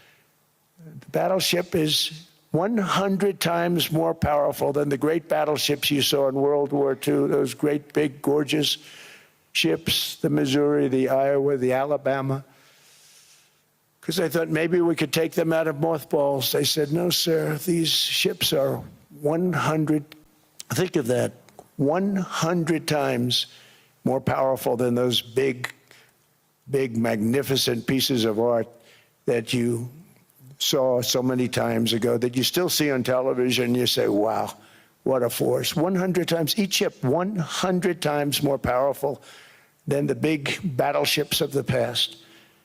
The battleship is 100 times more powerful than the great battleships you saw in World War II, those great, big, gorgeous ships, the Missouri, the Iowa, the Alabama. Because I thought maybe we could take them out of mothballs. They said, no, sir, these ships are 100, think of that, 100 times more powerful than those big, magnificent pieces of art that you saw so many times ago, that you still see on television. You say, wow, what a force. 100 times, each ship 100 times more powerful than the big battleships of the past.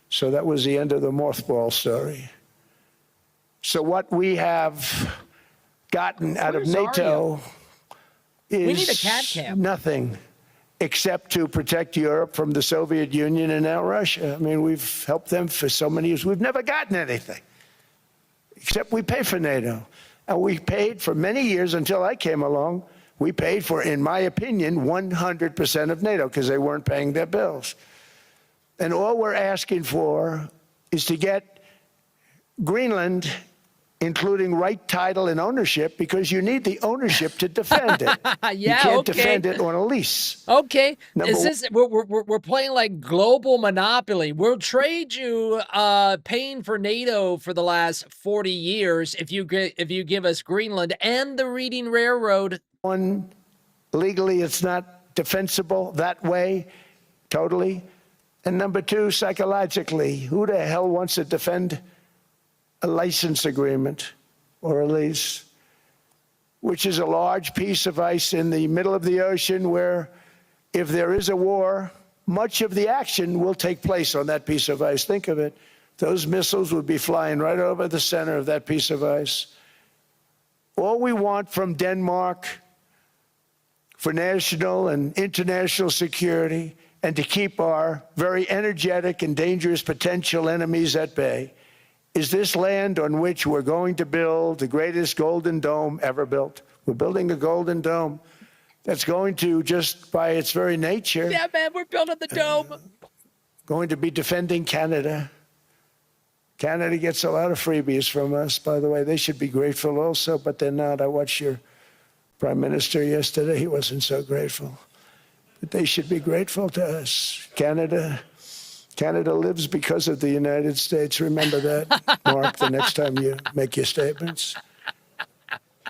So that was the end of the mothball story. So what we have gotten out of NATO is we need a cat cam. Nothing except to protect Europe from the Soviet Union and now Russia. I mean, we've helped them for so many years. We've never gotten anything, except we pay for NATO. And we paid for many years until I came along. We paid for, in my opinion, 100% of NATO because they weren't paying their bills. And all we're asking for is to get Greenland, including right title and ownership, because you need the ownership to defend it. Yeah, you can't okay. defend it on a lease. Okay, Number we're playing like global monopoly. We'll trade you paying for NATO for the last 40 years if you give us Greenland and the Reading Railroad. One, legally, it's not defensible that way, totally. And number two, psychologically, who the hell wants to defend a license agreement or a lease, which is a large piece of ice in the middle of the ocean where if there is a war, much of the action will take place on that piece of ice. Think of it. Those missiles would be flying right over the center of that piece of ice. All we want from Denmark for national and international security and to keep our very energetic and dangerous potential enemies at bay is this land on which we're going to build the greatest golden dome ever built. We're building a golden dome that's going to, just by its very nature... Yeah, man, we're building the dome. Going to be defending Canada. Canada gets a lot of freebies from us, by the way. They should be grateful also, but they're not. I watched your Prime Minister yesterday. He wasn't so grateful. But they should be grateful to us. Canada lives because of the United States. Remember that, Mark, the next time you make your statements.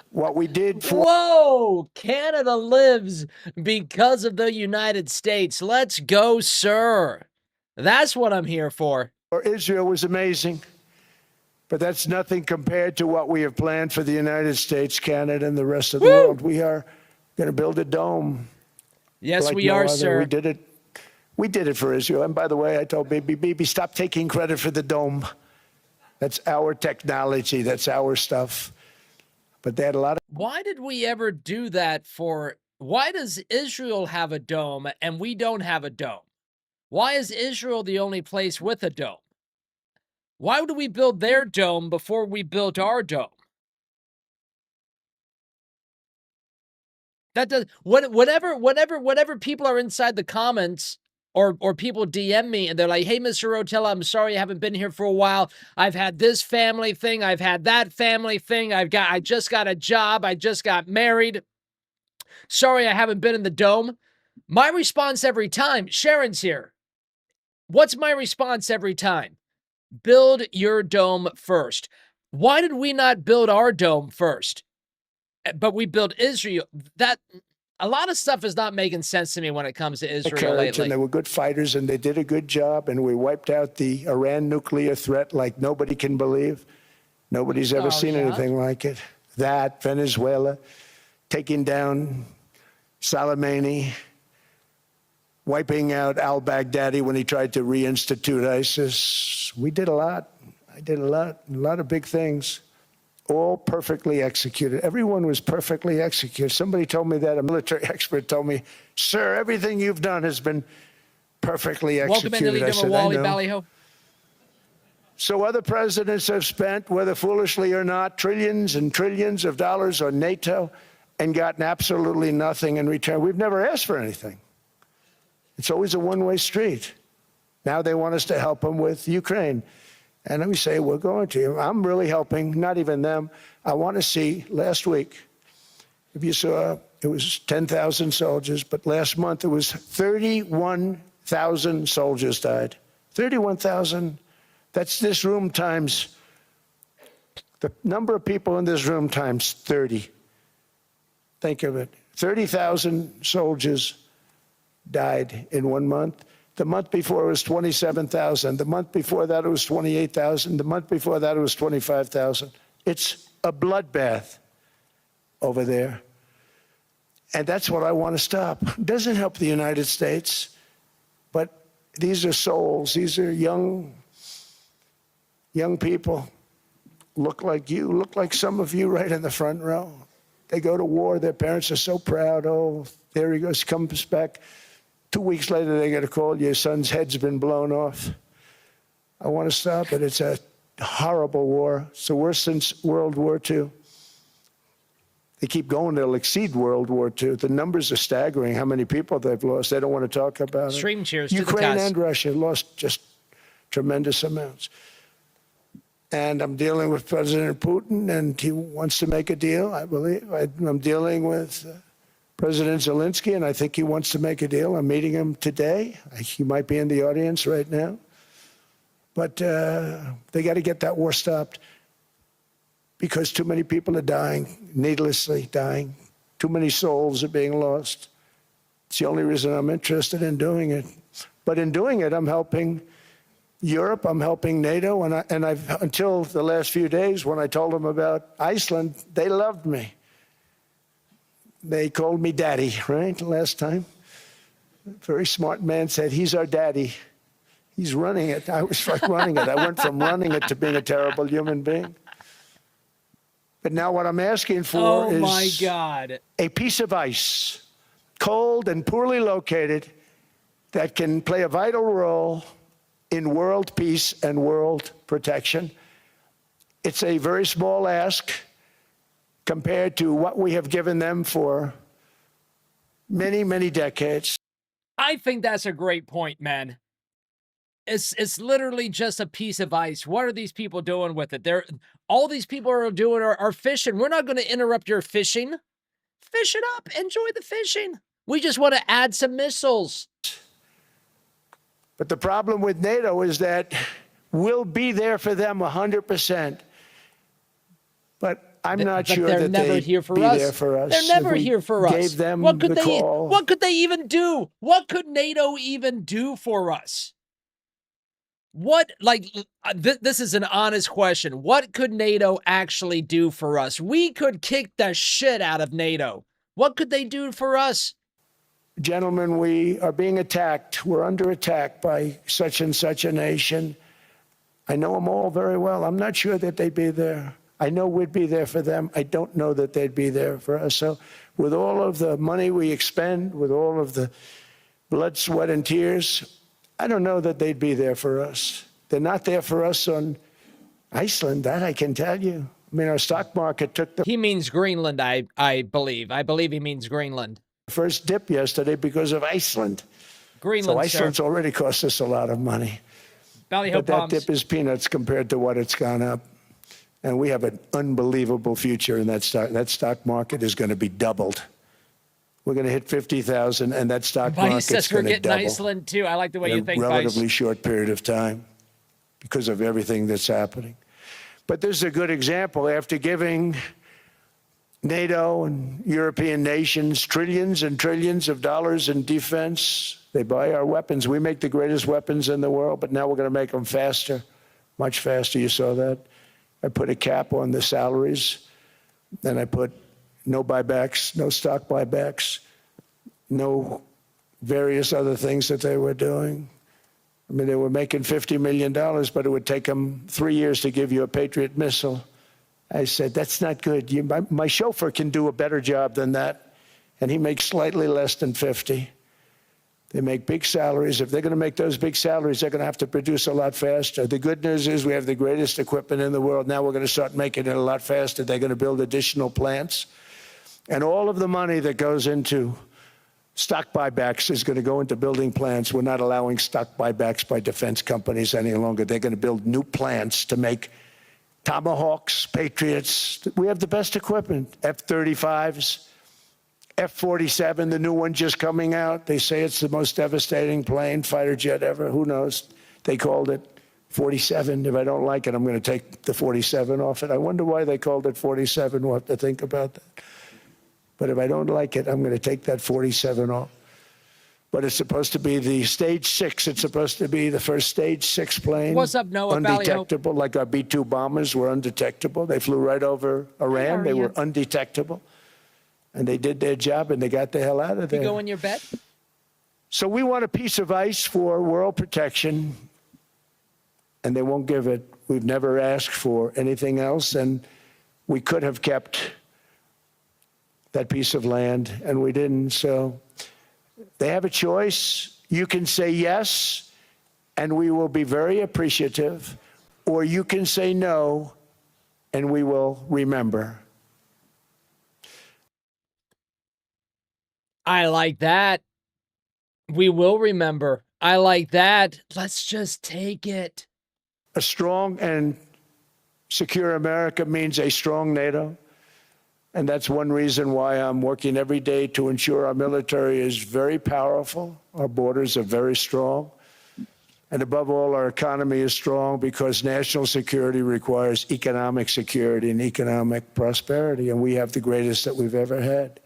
What we did for... Whoa! Canada lives because of the United States. Let's go, sir. That's what I'm here for. Israel was amazing, but that's nothing compared to what we have planned for the United States, Canada, and the rest of the world. We are going to build a dome. Yes, like we no are, other. sir. We did it for Israel. And by the way, I told Bibi, stop taking credit for the dome. That's our technology. That's our stuff. But they had a lot of... Why did we ever do that for... Why does Israel have a dome and we don't have a dome? Why is Israel the only place with a dome? Why would we build their dome before we built our dome? That does whatever people are inside the comments or people DM me and they're like, hey, Mr. Rotella, I'm sorry I haven't been here for a while. I've had this family thing. I've had that family thing. I just got a job. I just got married. Sorry I haven't been in the dome. My response every time, Sharon's here. What's my response every time? Build your dome first. Why did we not build our dome first? But we built Israel. That a lot of stuff is not making sense to me when it comes to Israel lately. And they were good fighters, and they did a good job, and we wiped out the Iran nuclear threat like nobody can believe. Nobody's ever seen anything like it. That, Venezuela, taking down Soleimani, wiping out al-Baghdadi when he tried to reinstitute ISIS. We did a lot. I did a lot of big things. All perfectly executed. Everyone was perfectly executed. Somebody told me that, a military expert told me, sir, everything you've done has been perfectly executed. Welcome into I said, Wally I know. Ballyho. So other presidents have spent, whether foolishly or not, trillions and trillions of dollars on NATO and gotten absolutely nothing in return. We've never asked for anything. It's always a one-way street. Now they want us to help them with Ukraine. And we say, we're going to. I'm really helping, not even them. I want to see, last week, if you saw, it was 10,000 soldiers, but last month it was 31,000 soldiers died. 31,000. That's this room times, the number of people in this room times 30. Think of it. 30,000 soldiers died in 1 month. The month before it was 27,000. The month before that it was 28,000. The month before that it was 25,000. It's a bloodbath over there. And that's what I want to stop. It doesn't help the United States, but these are souls. These are young people. Look like you, look like some of you right in the front row. They go to war. Their parents are so proud. Oh, there he goes, comes back. 2 weeks later, they get a call, your son's head's been blown off. I want to stop it. It's a horrible war. It's the worst since World War II. They keep going, they'll exceed World War II. The numbers are staggering, how many people they've lost. They don't want to talk about it. Stream cheers to the Ukraine cast. and Russia lost just tremendous amounts. And I'm dealing with President Putin, and he wants to make a deal, I believe. I'm dealing with President Zelensky, and I think he wants to make a deal. I'm meeting him today. He might be in the audience right now. But they got to get that war stopped because too many people are dying, needlessly dying. Too many souls are being lost. It's the only reason I'm interested in doing it. But in doing it, I'm helping Europe, I'm helping NATO, and I've until the last few days when I told them about Iceland, they loved me. They called me daddy, right, last time. A very smart man said, he's our daddy. He's running it. I was like running it. I went from running it to being a terrible human being. But now what I'm asking for is my God. a piece of ice, cold and poorly located, that can play a vital role in world peace and world protection. It's a very small ask compared to what we have given them for many, many decades. I think that's a great point, man. It's literally just a piece of ice. What are these people doing with it? All these people are doing are fishing. We're not going to interrupt your fishing. Fish it up. Enjoy the fishing. We just want to add some missiles. But the problem with NATO is that we'll be there for them 100%. But I'm not sure that they'd be there for us. They're never here for us. Gave them what could the call. What could they even do? What could NATO even do for us? What, this is an honest question. What could NATO actually do for us? We could kick the shit out of NATO. What could they do for us? Gentlemen, we are being attacked. We're under attack by such and such a nation. I know them all very well. I'm not sure that they'd be there. I know we'd be there for them. I don't know that they'd be there for us. So with all of the money we expend, with all of the blood, sweat, and tears, I don't know that they'd be there for us. They're not there for us on Iceland, that I can tell you. I mean, our stock market took the... He means Greenland, I believe. I believe he means Greenland. First dip yesterday because of Iceland. Greenland, so Iceland's already cost us a lot of money. Ballyhoe but that bombs. dip is peanuts compared to what it's gone up. And we have an unbelievable future in that stock. That stock market is going to be doubled. We're going to hit 50,000, and that stock market's going to double. We're getting Iceland, too. I like the way you think, in a relatively short period of time because of everything that's happening. But this is a good example. After giving NATO and European nations trillions and trillions of dollars in defense, they buy our weapons. We make the greatest weapons in the world, but now we're going to make them faster, much faster. You saw that. I put a cap on the salaries. Then I put no buybacks, no stock buybacks, no various other things that they were doing. I mean, they were making $50 million, but it would take them 3 years to give you a Patriot missile. I said, that's not good. My chauffeur can do a better job than that, and he makes slightly less than 50. They make big salaries. If they're going to make those big salaries, they're going to have to produce a lot faster. The good news is we have the greatest equipment in the world. Now we're going to start making it a lot faster. They're going to build additional plants. And all of the money that goes into Stock buybacks is going to go into building plants. We're not allowing stock buybacks by defense companies any longer. They're going to build new plants to make Tomahawks, Patriots. We have the best equipment, F-35s, F-47, the new one just coming out. They say it's the most devastating plane, fighter jet ever. Who knows? They called it 47. If I don't like it, I'm going to take the 47 off it. I wonder why they called it 47. We'll have to think about that. But if I don't like it, I'm going to take that 47 off. But it's supposed to be the stage 6. It's supposed to be the first stage 6 plane. What's up, Noah? Undetectable, like our B-2 bombers were undetectable. They flew right over Iran. They were undetectable. And they did their job, and they got the hell out of there. You go in your bed? So we want a piece of ice for world protection, and they won't give it. We've never asked for anything else, and we could have kept that piece of land, and we didn't. So they have a choice. You can say yes, and we will be very appreciative, or you can say no, and we will remember. I like that. We will remember. I like that. Let's just take it. A strong and secure America means a strong NATO. And that's one reason why I'm working every day to ensure our military is very powerful, our borders are very strong, and above all, our economy is strong, because national security requires economic security and economic prosperity, and we have the greatest that we've ever had.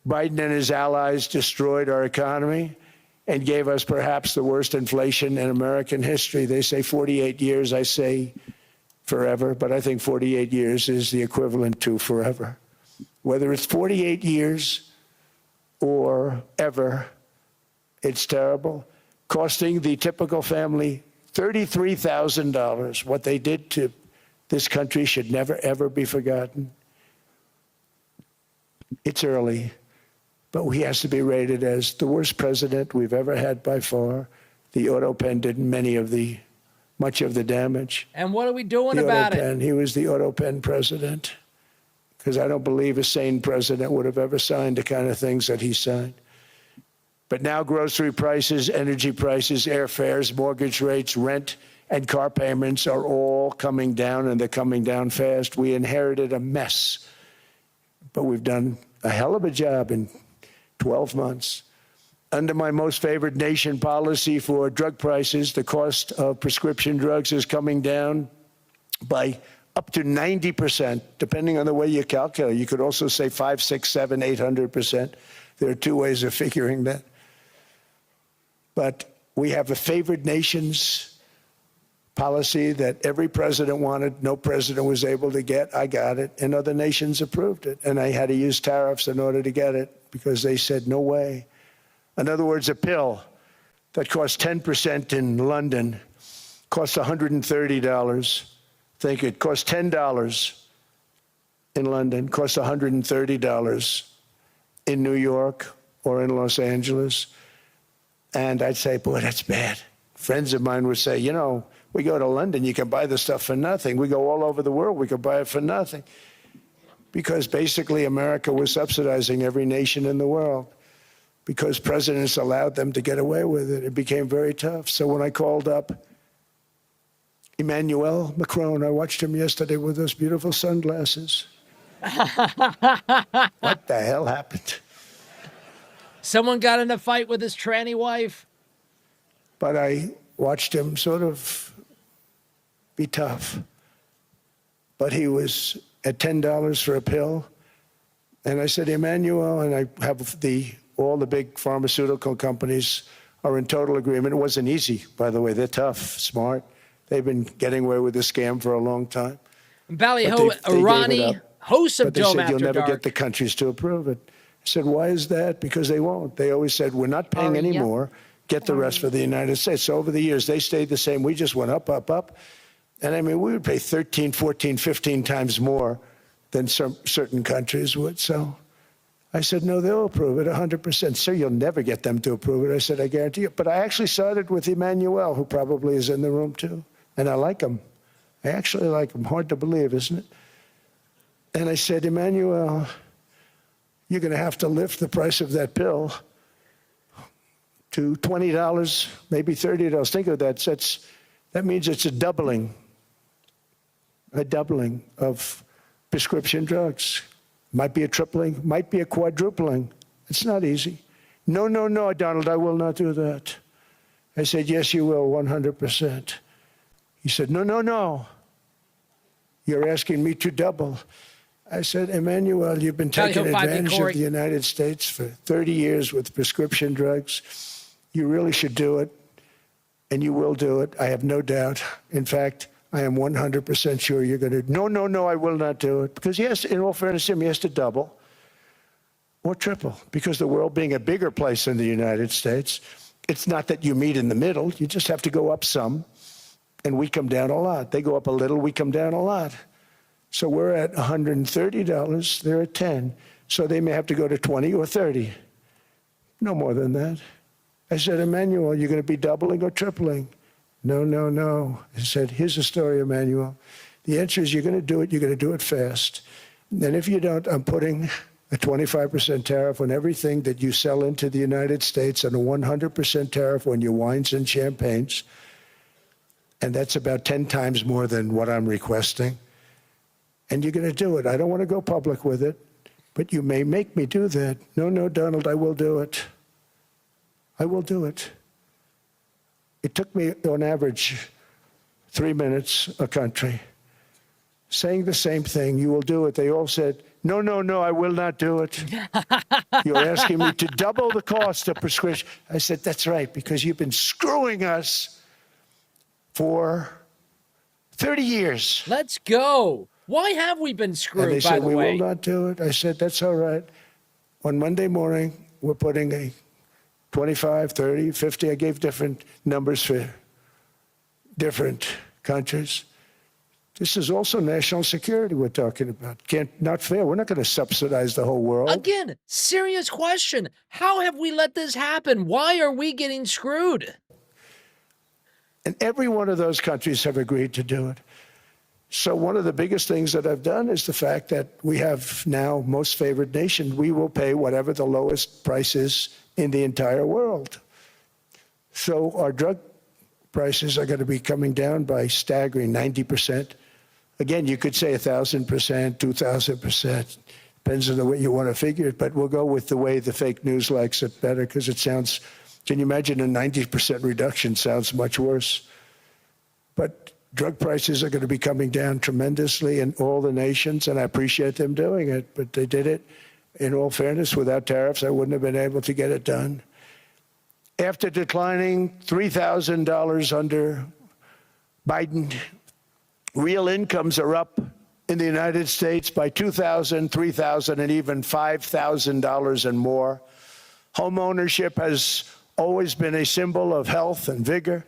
Biden and his allies destroyed our economy and gave us perhaps the worst inflation in American history. They say 48 years, I say forever, but I think 48 years is the equivalent to forever. Whether it's 48 years or ever, it's terrible, costing the typical family $33,000. What they did to this country should never, ever be forgotten. It's early, but he has to be rated as the worst president we've ever had by far. The auto pen did much of the damage. And what are we doing about it? He was the auto pen president, because I don't believe a sane president would have ever signed the kind of things that he signed. But now grocery prices, energy prices, airfares, mortgage rates, rent, and car payments are all coming down, and they're coming down fast. We inherited a mess, but we've done a hell of a job in 12 months. Under my most favored nation policy for drug prices, the cost of prescription drugs is coming down by up to 90%, depending on the way you calculate. You could also say 5, 6, 7, 800%. There are two ways of figuring that. But we have a favored nations policy that every president wanted, no president was able to get. I got it, and other nations approved it. And I had to use tariffs in order to get it, because they said, no way. In other words, a pill that costs 10% in London costs $130. Think it costs $10 in London, costs $130 in New York or in Los Angeles. And I'd say, boy, that's bad. Friends of mine would say, you know, we go to London, you can buy the stuff for nothing. We go all over the world, we can buy it for nothing. Because basically America was subsidizing every nation in the world, because presidents allowed them to get away with it. It became very tough. So when I called up Emmanuel Macron, I watched him yesterday with those beautiful sunglasses. What the hell happened? Someone got in a fight with his tranny wife? But I watched him sort of be tough. But he was at $10 for a pill. And I said, Emmanuel, and I have all the big pharmaceutical companies are in total agreement. It wasn't easy, by the way. They're tough, smart. They've been getting away with this scam for a long time. Ballyho Irani, host of But they Dome said, After you'll never Dark. get the countries to approve it. I said, why is that? Because they won't. They always said, we're not paying any more. Get the rest for the United States. So over the years, they stayed the same. We just went up, up, up. And I mean, we would pay 13, 14, 15 times more than certain countries would. So I said, no, they'll approve it 100%. Sir, you'll never get them to approve it. I said, I guarantee you. But I actually started with Emmanuel, who probably is in the room too. And I like him. I actually like him. Hard to believe, isn't it? And I said, Emmanuel, you're going to have to lift the price of that pill to $20, maybe $30. Think of that. That means it's a doubling of prescription drugs. Might be a tripling, might be a quadrupling. It's not easy. No, no, no, Donald, I will not do that. I said, yes, you will, 100%. He said, no, no, no. You're asking me to double. I said, Emmanuel, you've been taking advantage of the United States for 30 years with prescription drugs. You really should do it, and you will do it. I have no doubt. In fact, I am 100% sure you're going to. No, no, no, I will not do it. Because, yes, in all fairness to him, he has to double or triple. Because the world being a bigger place than the United States, it's not that you meet in the middle. You just have to go up some, and we come down a lot. They go up a little, we come down a lot. So we're at $130, they're at 10. So they may have to go to 20 or 30. No more than that. I said, Emmanuel, you're going to be doubling or tripling? No, no, no. I said, here's the story, Emmanuel. The answer is you're going to do it. You're going to do it fast. And if you don't, I'm putting a 25% tariff on everything that you sell into the United States and a 100% tariff on your wines and champagnes. And that's about 10 times more than what I'm requesting. And you're going to do it. I don't want to go public with it, but you may make me do that. No, no, Donald, I will do it. I will do it. It took me, on average, 3 minutes a country, saying the same thing. You will do it. They all said, no, no, no, I will not do it. You're asking me to double the cost of prescription. I said, that's right, because you've been screwing us for 30 years. Let's go. Why have we been screwed, and they by said, the we way? will not do it. I said, that's all right. On Monday morning, we're putting a 25, 30, 50. I gave different numbers for different countries. This is also national security we're talking about. Not fair. We're not going to subsidize the whole world. Again, serious question. How have we let this happen? Why are we getting screwed? And every one of those countries have agreed to do it. So one of the biggest things that I've done is the fact that we have now most favored nation. We will pay whatever the lowest price is in the entire world. So our drug prices are going to be coming down by staggering 90%. Again, you could say 1,000%, 2,000%. Depends on the way you want to figure it, but we'll go with the way the fake news likes it better because it sounds, can you imagine a 90% reduction sounds much worse. But drug prices are going to be coming down tremendously in all the nations, and I appreciate them doing it, but they did it. In all fairness, without tariffs, I wouldn't have been able to get it done. After declining $3,000 under Biden, real incomes are up in the United States by $2,000, $3,000, and even $5,000 and more. Home ownership has always been a symbol of health and vigor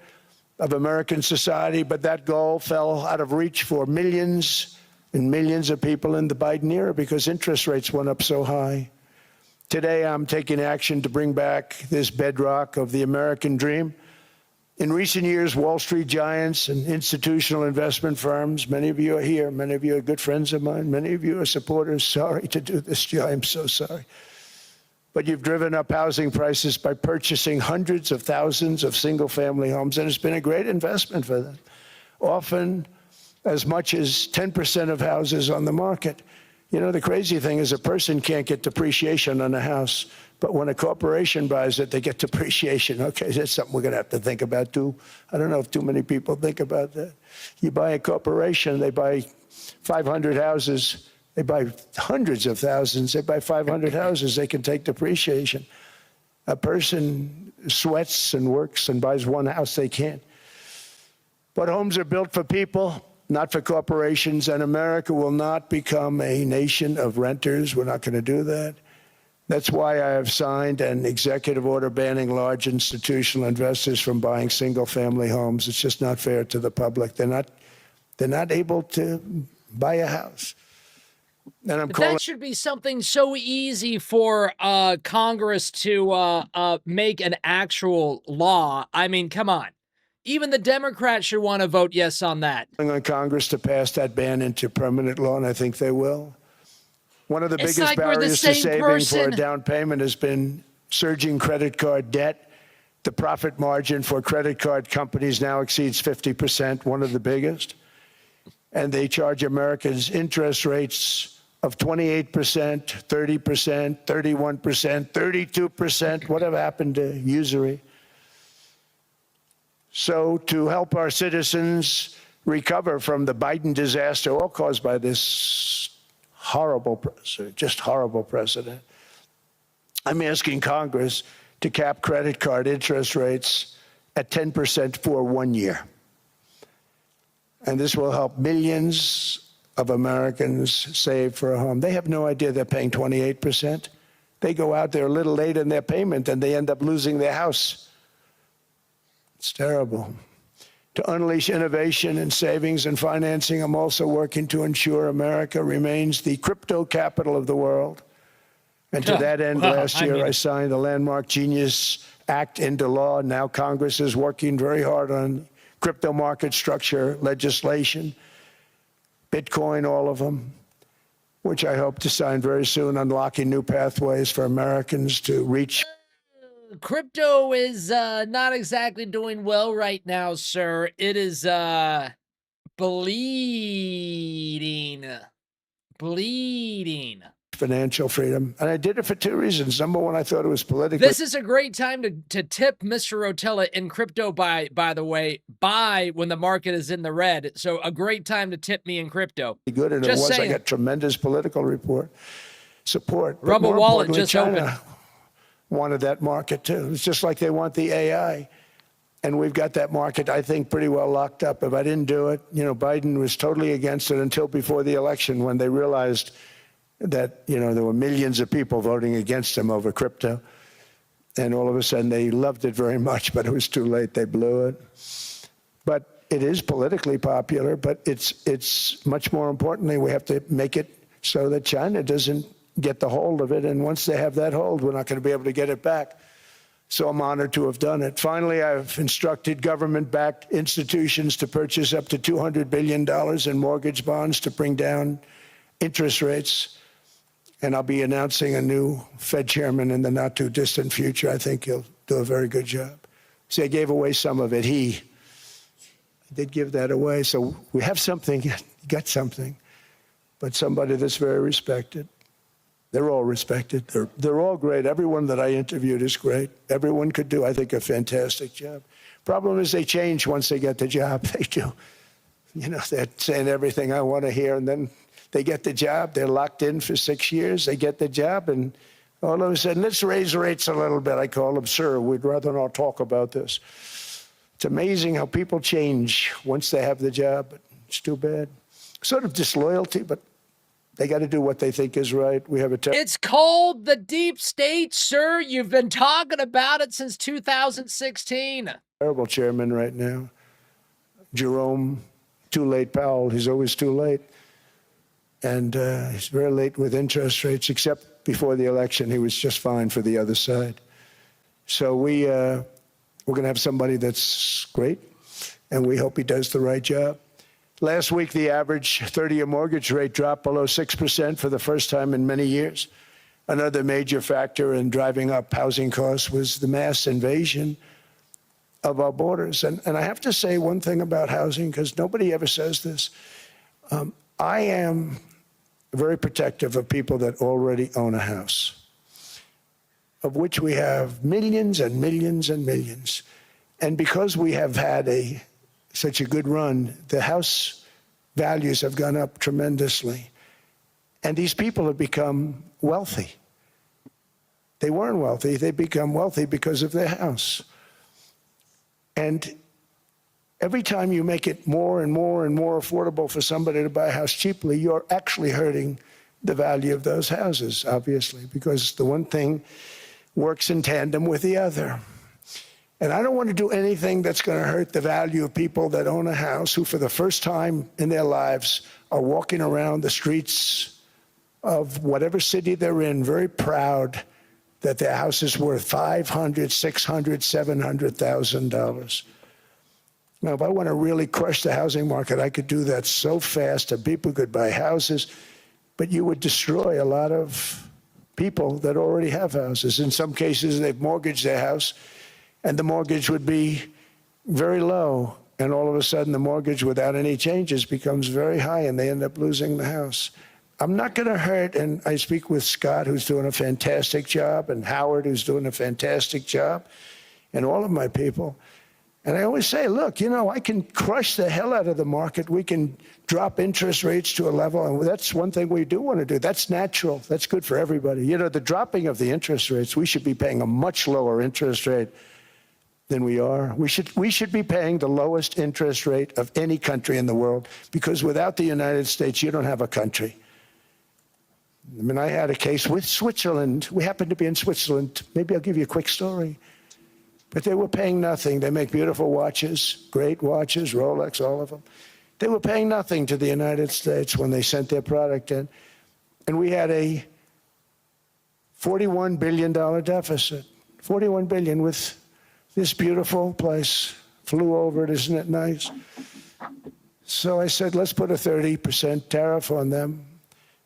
of American society, but that goal fell out of reach for millions and millions of people in the Biden era because interest rates went up so high. Today, I'm taking action to bring back this bedrock of the American dream. In recent years, Wall Street giants and institutional investment firms, many of you are here, many of you are good friends of mine, many of you are supporters. Sorry to do this to you, I'm so sorry. But you've driven up housing prices by purchasing hundreds of thousands of single-family homes, and it's been a great investment for them. Often as much as 10% of houses on the market. You know, the crazy thing is a person can't get depreciation on a house, but when a corporation buys it, they get depreciation. Okay, that's something we're going to have to think about, too. I don't know if too many people think about that. You buy a corporation, they buy 500 houses. They buy hundreds of thousands. They buy 500 houses. They can take depreciation. A person sweats and works and buys one house, they can't. But homes are built for people, not for corporations, and America will not become a nation of renters. We're not going to do that. That's why I have signed an executive order banning large institutional investors from buying single-family homes. It's just not fair to the public. They're not able to buy a house. And that should be something so easy for Congress to make an actual law. I mean, come on. Even the Democrats should want to vote yes on that. On Congress to pass that ban into permanent law, and I think they will. One of the It's biggest like we're the barriers to same saving person. for a down payment has been surging credit card debt. The profit margin for credit card companies now exceeds 50%, one of the biggest. And they charge Americans interest rates of 28%, 30%, 31%, 32%. Whatever happened to usury? So to help our citizens recover from the Biden disaster, all caused by this horrible, just horrible precedent, I'm asking Congress to cap credit card interest rates at 10% for 1 year. And this will help millions of Americans save for a home. They have no idea they're paying 28%. They go out there a little late in their payment and they end up losing their house. It's terrible. To unleash innovation in savings and financing, I'm also working to ensure America remains the crypto capital of the world. And to that end, last year, I signed the landmark Genius Act into law. Now Congress is working very hard on crypto market structure legislation, Bitcoin, all of them, which I hope to sign very soon, unlocking new pathways for Americans to reach. Crypto is not exactly doing well right now, sir. It is bleeding. Financial freedom. And I did it for two reasons. Number one, I thought it was politically. This is a great time to tip Mr. Rotella in crypto, by the way, buy when the market is in the red. So a great time to tip me in crypto. Good, and just it was. saying. I got tremendous political support. But Rumble more Wallet importantly, just China opened. wanted that market too. It's just like they want the AI. And we've got that market, I think, pretty well locked up. If I didn't do it, Biden was totally against it until before the election when they realized that, there were millions of people voting against him over crypto. And all of a sudden they loved it very much, but it was too late. They blew it. But it is politically popular, but it's much more importantly, we have to make it so that China doesn't get the hold of it. And once they have that hold, we're not going to be able to get it back. So I'm honored to have done it. Finally, I've instructed government-backed institutions to purchase up to $200 billion in mortgage bonds to bring down interest rates. And I'll be announcing a new Fed chairman in the not-too-distant future. I think he'll do a very good job. See, I gave away some of it. I did give that away. So we have something, got something, but somebody that's very respected. They're all respected. They're all great. Everyone that I interviewed is great. Everyone could do, I think, a fantastic job. Problem is they change once they get the job. They do. They're saying everything I want to hear, and then they get the job. They're locked in for 6 years. They get the job, and all of a sudden, let's raise rates a little bit. I call them, sir, we'd rather not talk about this. It's amazing how people change once they have the job, but it's too bad. Sort of disloyalty, but they got to do what they think is right. We have It's called the deep state, sir. You've been talking about it since 2016. Terrible chairman right now. Jerome, too late Powell. He's always too late. And he's very late with interest rates, except before the election, he was just fine for the other side. So we're going to have somebody that's great, and we hope he does the right job. Last week, the average 30-year mortgage rate dropped below 6% for the first time in many years. Another major factor in driving up housing costs was the mass invasion of our borders. And I have to say one thing about housing, because nobody ever says this. I am very protective of people that already own a house, of which we have millions and millions and millions. And because we have had such a good run, the house values have gone up tremendously. And these people have become wealthy. They weren't wealthy. They become wealthy because of their house. And every time you make it more and more and more affordable for somebody to buy a house cheaply, you're actually hurting the value of those houses, obviously, because the one thing works in tandem with the other. And I don't want to do anything that's going to hurt the value of people that own a house who, for the first time in their lives, are walking around the streets of whatever city they're in, very proud that their house is worth $500,000, $600,000, $700,000. Now, if I want to really crush the housing market, I could do that so fast that people could buy houses. but you would destroy a lot of people that already have houses. In some cases, they've mortgaged their house, and the mortgage would be very low. And all of a sudden, the mortgage, without any changes, becomes very high, and they end up losing the house. I'm not going to hurt, and I speak with Scott, who's doing a fantastic job, and Howard, who's doing a fantastic job, and all of my people. And I always say, look, you know, I can crush the hell out of the market. We can drop interest rates to a level, and that's one thing we do want to do. That's natural. That's good for everybody. You know, the dropping of the interest rates, we should be paying a much lower interest rate than we are. We should be paying the lowest interest rate of any country in the world, because without the United States, you don't have a country. I mean, I had a case with Switzerland. We happened to be in Switzerland. Maybe I'll give you a quick story. But they were paying nothing. They make beautiful watches, great watches, Rolex, all of them. They were paying nothing to the United States when they sent their product in. And we had a $41 billion deficit. $41 billion with this beautiful place. Flew over it, isn't it nice? So I said, let's put a 30% tariff on them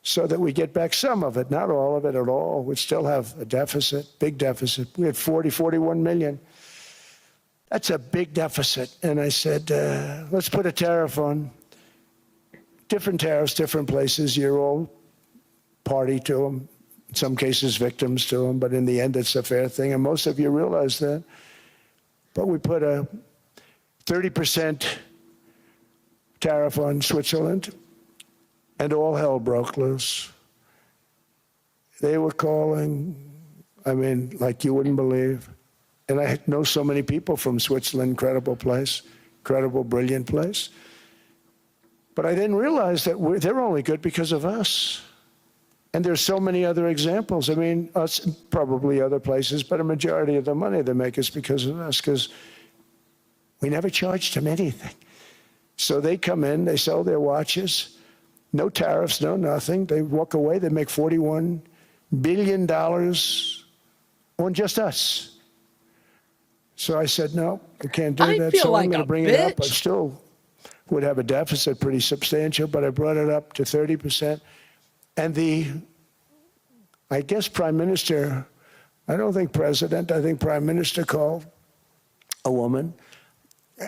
so that we get back some of it, not all of it at all. We'd still have a deficit, big deficit. We had 41 million. That's a big deficit. And I said, let's put a tariff on. Different tariffs, different places. You're all party to them. In some cases, victims to them. But in the end, it's a fair thing. And most of you realize that. But we put a 30% tariff on Switzerland, and all hell broke loose. They were calling, I mean, like you wouldn't believe. And I know so many people from Switzerland, incredible place, incredible, brilliant place. But I didn't realize that they're only good because of us. And there's so many other examples. I mean, us, probably other places, but a majority of the money they make is because of us, because we never charged them anything. So they come in, they sell their watches, no tariffs, no nothing. They walk away, they make $41 billion on just us. So I said, no, I can't do that. So I'm going to bring it up. I still would have a deficit pretty substantial, but I brought it up to 30%. And I guess Prime Minister, I don't think President, I think Prime Minister called a woman,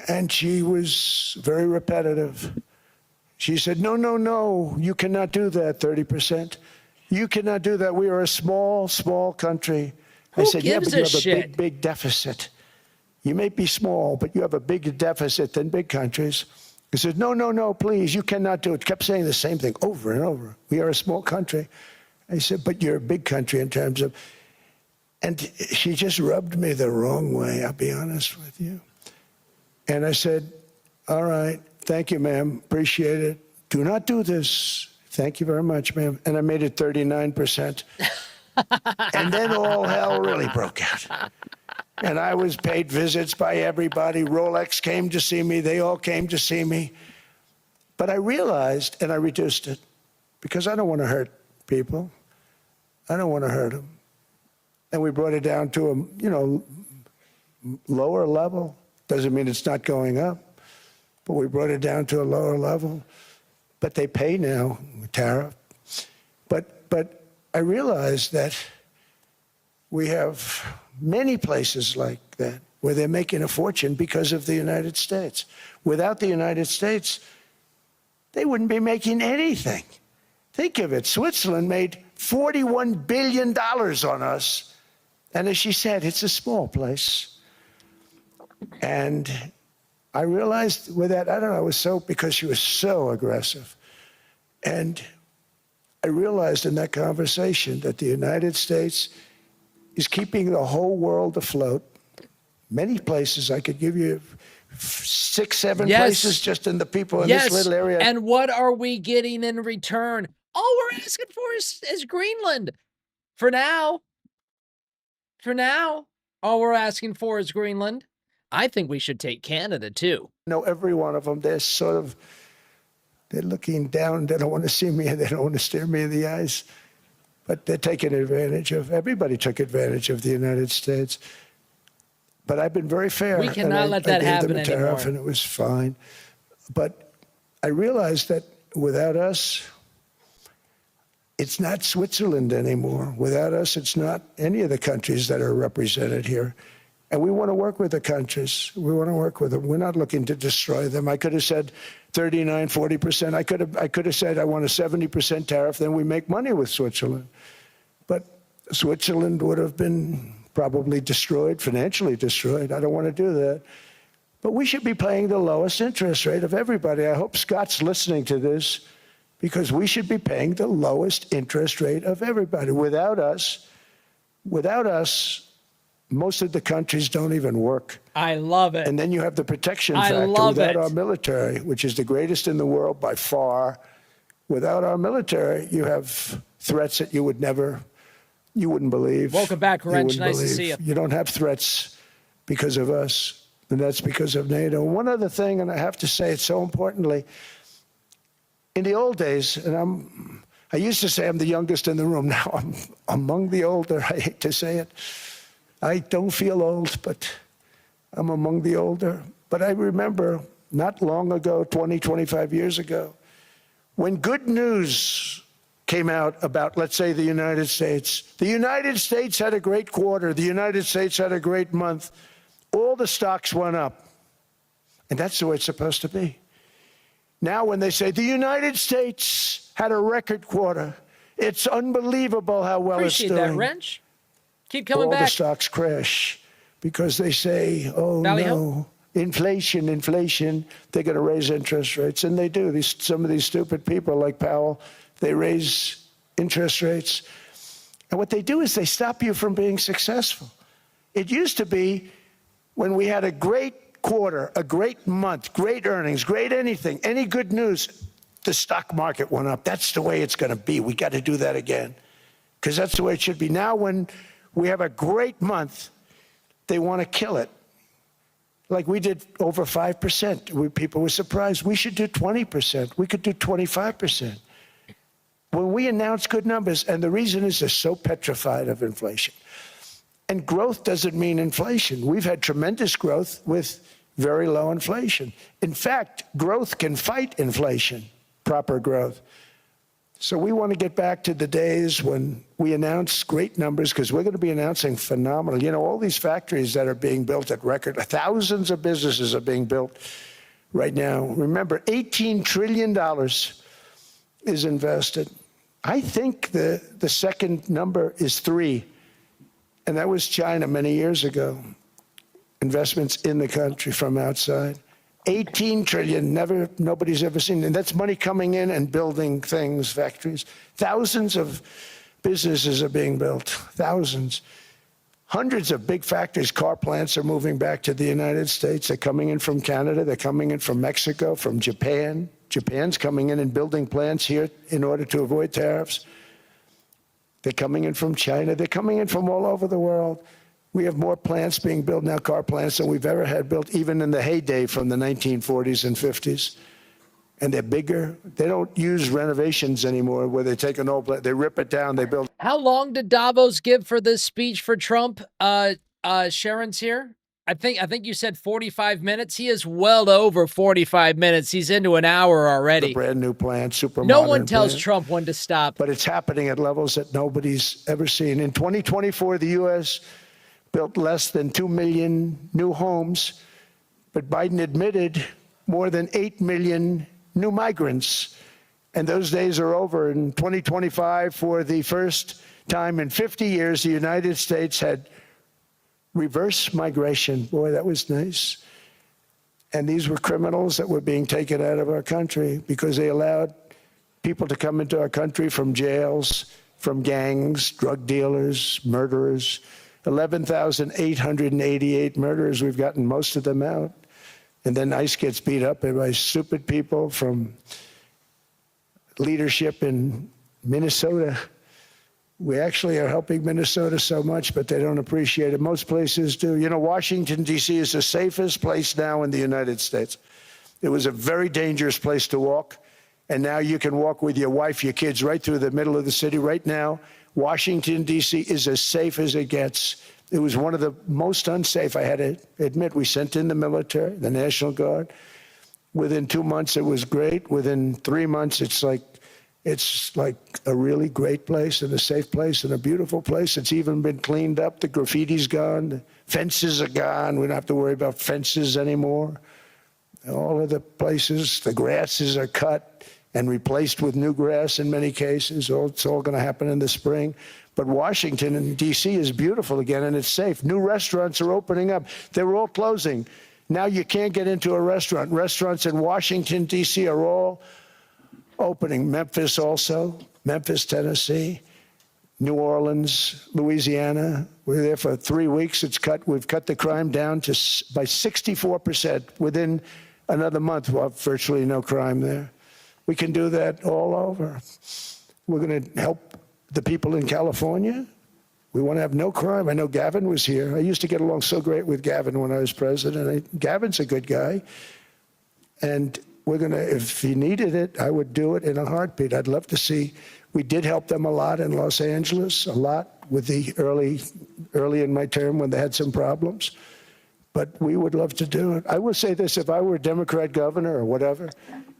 and she was very repetitive. She said, no, no, no, you cannot do that, 30%. You cannot do that. We are a small, small country. I said, yeah, but you have a big, big deficit. You may be small, but you have a bigger deficit than big countries. He said, no, no, no, please, you cannot do it. Kept saying the same thing over and over. We are a small country. I said, but you're a big country in terms of, and she just rubbed me the wrong way, I'll be honest with you. And I said, all right, thank you, ma'am, appreciate it. Do not do this. Thank you very much, ma'am. And I made it 39%. And then all hell really broke out. And I was paid visits by everybody. Rolex came to see me. They all came to see me. But I realized, and I reduced it, because I don't want to hurt people. I don't want to hurt them. And we brought it down to a, lower level. Doesn't mean it's not going up, but we brought it down to a lower level. But they pay now, tariff. But I realized that we have many places like that where they're making a fortune because of the United States. Without the United States, they wouldn't be making anything. Think of it. Switzerland made $41 billion on us. And as she said, it's a small place. And I realized with that, I don't know, it was so, because she was so aggressive. And I realized in that conversation that the United States is keeping the whole world afloat. Many places, I could give you 6, 7 places just in the people in this little area. And what are we getting in return? All we're asking for is Greenland. For now. For now, all we're asking for is Greenland. I think we should take Canada, too. No, every one of them, they're sort of, they're looking down. They don't want to see me. They don't want to stare me in the eyes. But they're taking advantage of, everybody took advantage of the United States. But I've been very fair. We cannot let that happen anymore. I gave them a tariff, and it was fine. But I realized that without us, It's not Switzerland anymore. Without us, it's not any of the countries that are represented here. And we want to work with the countries. We want to work with them. We're not looking to destroy them. I could have said 39, 40%. I could have said I want a 70% tariff, then we make money with Switzerland. But Switzerland would have been probably destroyed, financially destroyed. I don't want to do that. But we should be paying the lowest interest rate of everybody. I hope Scott's listening to this, because we should be paying the lowest interest rate of everybody. Without us, most of the countries don't even work. I love it. And then you have the protection factor without our military, which is the greatest in the world by far. Without our military, you have threats that you wouldn't believe. Welcome back, Wrench. Nice to see you. You don't have threats because of us, and that's because of NATO. One other thing, and I have to say it so importantly, in the old days, and I used to say I'm the youngest in the room. Now I'm among the older. I hate to say it. I don't feel old, but I'm among the older. But I remember not long ago, 20, 25 years ago, when good news came out about, let's say, the United States. The United States had a great quarter. The United States had a great month. All the stocks went up. And that's the way it's supposed to be. Now when they say the United States had a record quarter, it's unbelievable how well it's doing. Appreciate that, Wrench. Keep coming back. All the stocks crash because they say, oh no, inflation, they're going to raise interest rates. And they do. Some of these stupid people like Powell, they raise interest rates. And what they do is they stop you from being successful. It used to be when we had a great quarter, a great month, great earnings, great anything, any good news, the stock market went up. That's the way it's going to be. We got to do that again because that's the way it should be. Now when we have a great month, they want to kill it. Like we did over 5%. People were surprised. We should do 20%. We could do 25%. When we announce good numbers, and the reason is they're so petrified of inflation. And growth doesn't mean inflation. We've had tremendous growth with very low inflation. In fact, growth can fight inflation, proper growth. So we want to get back to the days when we announce great numbers, because we're going to be announcing phenomenal. You know, all these factories that are being built at record, thousands of businesses are being built right now. Remember, $18 trillion is invested. I think the second number is 3, and that was China many years ago. Investments in the country from outside. 18 trillion, nobody's ever seen. And that's money coming in and building things, factories. Thousands of businesses are being built, thousands. Hundreds of big factories, car plants are moving back to the United States. They're coming in from Canada, they're coming in from Mexico, from Japan. Japan's coming in and building plants here in order to avoid tariffs. They're coming in from China, they're coming in from all over the world. We have more plants being built now, car plants, than we've ever had built, even in the heyday from the 1940s and 50s. And they're bigger. They don't use renovations anymore where they take an old plant, they rip it down, they build. How long did Davos give for this speech for Trump? Sharon's here. I think you said 45 minutes. He is well over 45 minutes. He's into an hour already. The brand new plant, super No modern one tells plant. Trump when to stop. But it's happening at levels that nobody's ever seen. In 2024, the U.S. built less than 2 million new homes, but Biden admitted more than 8 million new migrants. And those days are over. In 2025, for the first time in 50 years, the United States had reverse migration. Boy, that was nice. And these were criminals that were being taken out of our country because they allowed people to come into our country from jails, from gangs, drug dealers, murderers. 11,888 murderers, we've gotten most of them out. And then ICE gets beat up by stupid people from leadership in Minnesota. We actually are helping Minnesota so much, but they don't appreciate it. Most places do. You know, Washington, D.C. is the safest place now in the United States. It was a very dangerous place to walk, and now you can walk with your wife, your kids, right through the middle of the city. Right now, Washington, D.C. is as safe as it gets. It was one of the most unsafe, I had to admit. We sent in the military, the National Guard. Within 2 months, it was great. Within 3 months, it's like It's like a really great place and a safe place and a beautiful place. It's even been cleaned up. The graffiti's gone. The fences are gone. We don't have to worry about fences anymore. All of the places, the grasses are cut and replaced with new grass in many cases. It's all going to happen in the spring. But Washington and D.C. is beautiful again, and it's safe. New restaurants are opening up. They were all closing. Now you can't get into a restaurant. Restaurants in Washington, D.C. are all opening. Memphis also, Memphis, Tennessee, New Orleans, Louisiana. We're there for 3 weeks. We've cut the crime down by 64%. Within another month, we'll have virtually no crime there. We can do that all over. We're going to help the people in California. We want to have no crime. I know Gavin was here. I used to get along so great with Gavin when I was president. Gavin's a good guy. And we're going to, if he needed it, I would do it in a heartbeat. I'd love to see. We did help them a lot in Los Angeles, a lot with the early in my term when they had some problems. But we would love to do it. I will say this, if I were a Democrat governor or whatever.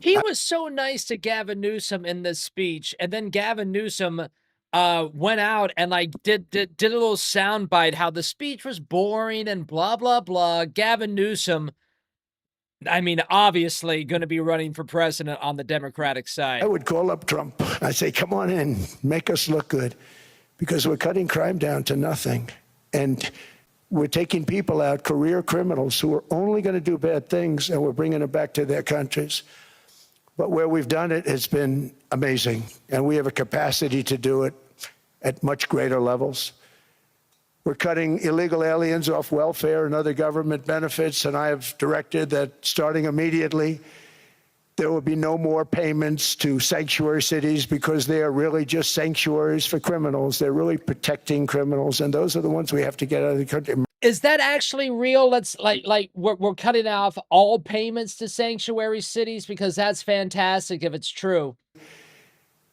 He was so nice to Gavin Newsom in this speech. And then Gavin Newsom went out and like did a little soundbite how the speech was boring and blah, blah, blah. Gavin Newsom, I mean, obviously going to be running for president on the Democratic side. I would call up Trump. I'd say, come on in, make us look good, because we're cutting crime down to nothing. And we're taking people out, career criminals who are only going to do bad things, and we're bringing them back to their countries. But where we've done it, it's been amazing. And we have a capacity to do it at much greater levels. We're cutting illegal aliens off welfare and other government benefits, and I have directed that starting immediately, there will be no more payments to sanctuary cities because they are really just sanctuaries for criminals. They're really protecting criminals, and those are the ones we have to get out of the country. Is that actually real? Let's like we're cutting off all payments to sanctuary cities, because that's fantastic if it's true.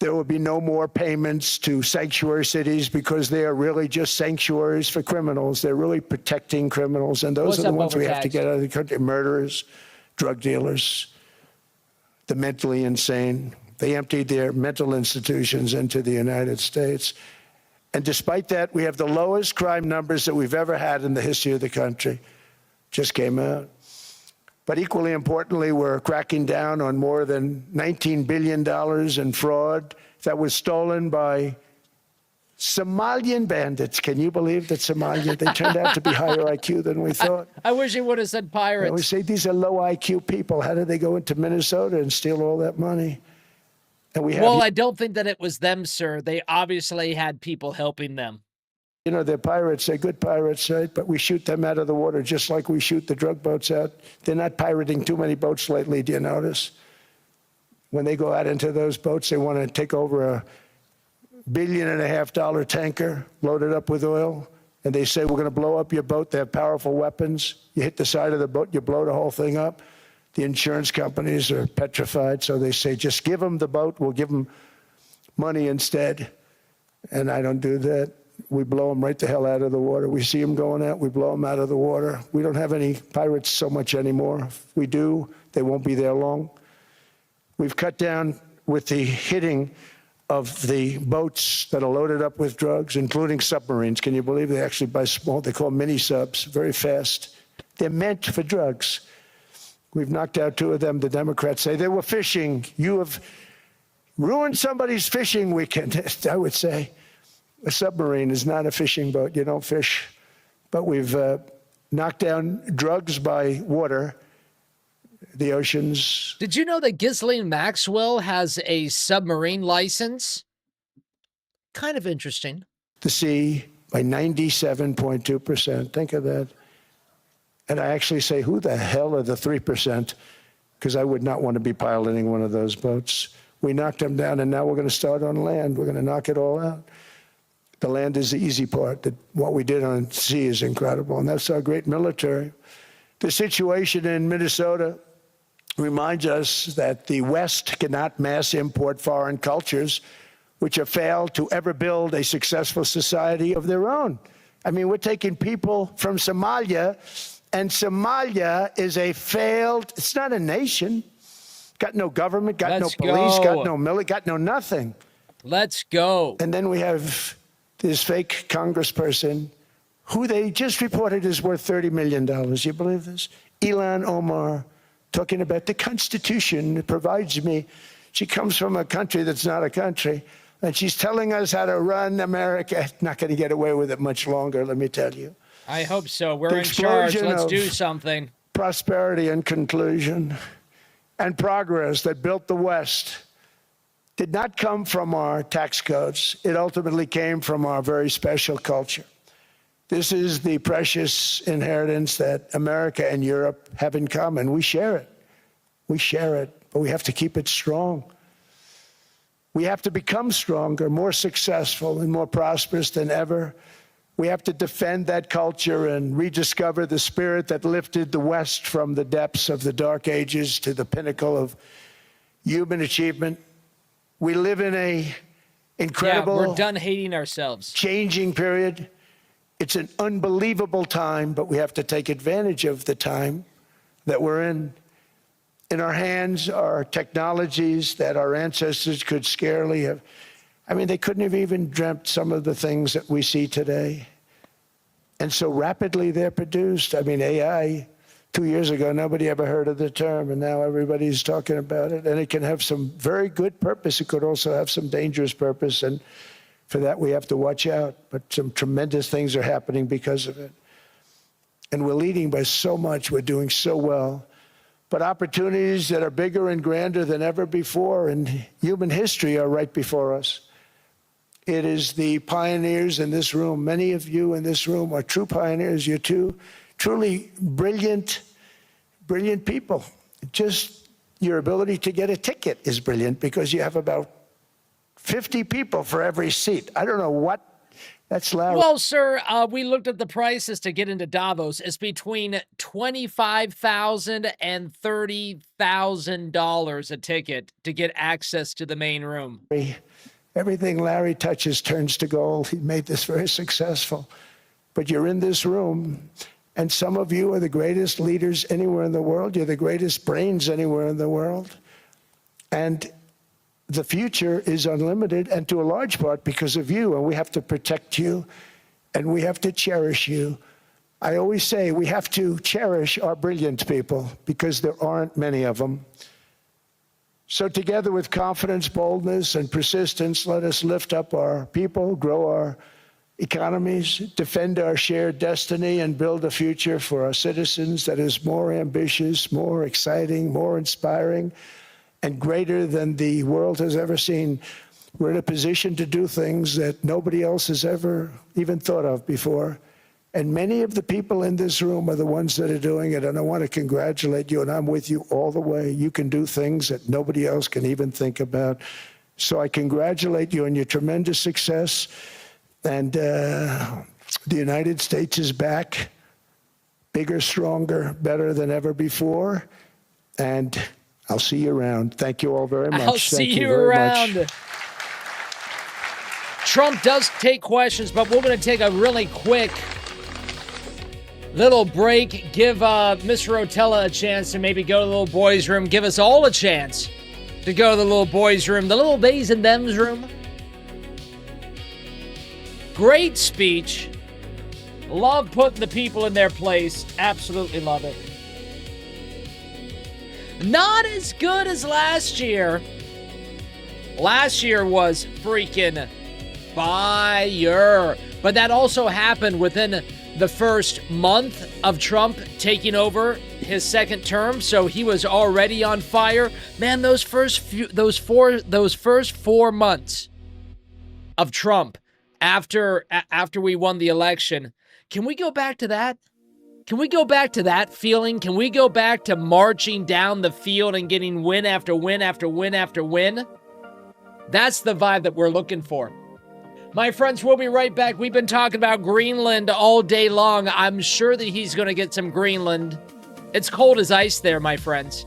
There will be no more payments to sanctuary cities because they are really just sanctuaries for criminals. They're really protecting criminals, and those are the ones we have to get out of the country. Murderers, drug dealers, the mentally insane. They emptied their mental institutions into the United States. And despite that, we have the lowest crime numbers that we've ever had in the history of the country. Just came out. But equally importantly, we're cracking down on more than $19 billion in fraud that was stolen by Somalian bandits. Can you believe that Somalia, they turned out to be higher IQ than we thought. I wish you would have said pirates. And we say these are low IQ people. How did they go into Minnesota and steal all that money? And we have, well, I don't think that it was them, sir. They obviously had people helping them. You know, they're pirates. They're good pirates, right? But we shoot them out of the water just like we shoot the drug boats out. They're not pirating too many boats lately, do you notice? When they go out into those boats, they want to take over $1.5 billion tanker loaded up with oil, and they say, we're going to blow up your boat. They have powerful weapons. You hit the side of the boat, you blow the whole thing up. The insurance companies are petrified, so they say, just give them the boat. We'll give them money instead. And I don't do that. We blow them right the hell out of the water. We see them going out, we blow them out of the water. We don't have any pirates so much anymore. If we do, they won't be there long. We've cut down with the hitting of the boats that are loaded up with drugs, including submarines. Can you believe they actually buy small, they call mini subs, very fast. They're meant for drugs. We've knocked out 2 of them. The Democrats say they were fishing. You have ruined somebody's fishing weekend, I would say. A submarine is not a fishing boat. You don't fish. But we've knocked down drugs by water, the oceans. Did you know that Ghislaine Maxwell has a submarine license? Kind of interesting. The sea by 97.2%. Think of that. And I actually say, who the hell are the 3%? Because I would not want to be piloting one of those boats. We knocked them down, and now we're going to start on land. We're going to knock it all out. The land is the easy part. What we did on sea is incredible, and that's our great military. The situation in Minnesota reminds us that the West cannot mass import foreign cultures, which have failed to ever build a successful society of their own. I mean, we're taking people from Somalia, and Somalia is a failed, it's not a nation. got no government, got Let's no police, go. got no military, got no nothing. Let's go. And then we have this fake congressperson who they just reported is worth $30 million. You believe this? Ilhan Omar, talking about the Constitution provides me. She comes from a country that's not a country, and she's telling us how to run America. Not going to get away with it much longer, let me tell you. I hope so. We're The in charge. explosion Let's of do something. Prosperity and conclusion and progress that built the West did not come from our tax codes. It ultimately came from our very special culture. This is the precious inheritance that America and Europe have in common. We share it. We share it, but we have to keep it strong. We have to become stronger, more successful, and more prosperous than ever. We have to defend that culture and rediscover the spirit that lifted the West from the depths of the Dark Ages to the pinnacle of human achievement. We live in an incredible, we're done hating ourselves. Changing period. It's an unbelievable time, but we have to take advantage of the time that we're in. In our hands are technologies that our ancestors could scarcely have. I mean, they couldn't have even dreamt some of the things that we see today. And so rapidly they're produced. I mean, AI, 2 years ago, nobody ever heard of the term, and now everybody's talking about it. And it can have some very good purpose. It could also have some dangerous purpose. And for that, we have to watch out. But some tremendous things are happening because of it. And we're leading by so much. We're doing so well. But opportunities that are bigger and grander than ever before in human history are right before us. It is the pioneers in this room. Many of you in this room are true pioneers. You're two truly brilliant people. Just your ability to get a ticket is brilliant because you have about 50 people for every seat. I don't know what. That's loud. Well, sir, we looked at the prices to get into Davos. It's between $25,000 and $30,000 a ticket to get access to the main room. Everything Larry touches turns to gold. He made this very successful. But you're in this room, and some of you are the greatest leaders anywhere in the world. You're the greatest brains anywhere in the world. And the future is unlimited, and to a large part because of you, and we have to protect you, and we have to cherish you. I always say we have to cherish our brilliant people because there aren't many of them. So together with confidence, boldness, and persistence, let us lift up our people, grow our economies, defend our shared destiny, and build a future for our citizens that is more ambitious, more exciting, more inspiring, and greater than the world has ever seen. We're in a position to do things that nobody else has ever even thought of before. And many of the people in this room are the ones that are doing it, and I want to congratulate you, and I'm with you all the way. You can do things that nobody else can even think about. So I congratulate you on your tremendous success, and the United States is back, bigger, stronger, better than ever before, and I'll see you around. Thank you all very much. I'll see Thank you very around. much. Trump does take questions, but we're going to take a really quick little break. Give Mr. Rotella a chance to maybe go to the little boys' room. Give us all a chance to go to the little boys' room, the little theys and thems room. Great speech. Love putting the people in their place. Absolutely love it. Not as good as last year. Last year was freaking fire. But that also happened within the first month of Trump taking over his second term, so he was already on fire. Man, those first 4 months of Trump after we won the election, can we go back to that? Can we go back to that feeling? Can we go back to marching down the field and getting win after win after win after win? That's the vibe that we're looking for. My friends, we'll be right back. We've been talking about Greenland all day long. I'm sure that he's going to get some Greenland. It's cold as ice there, my friends.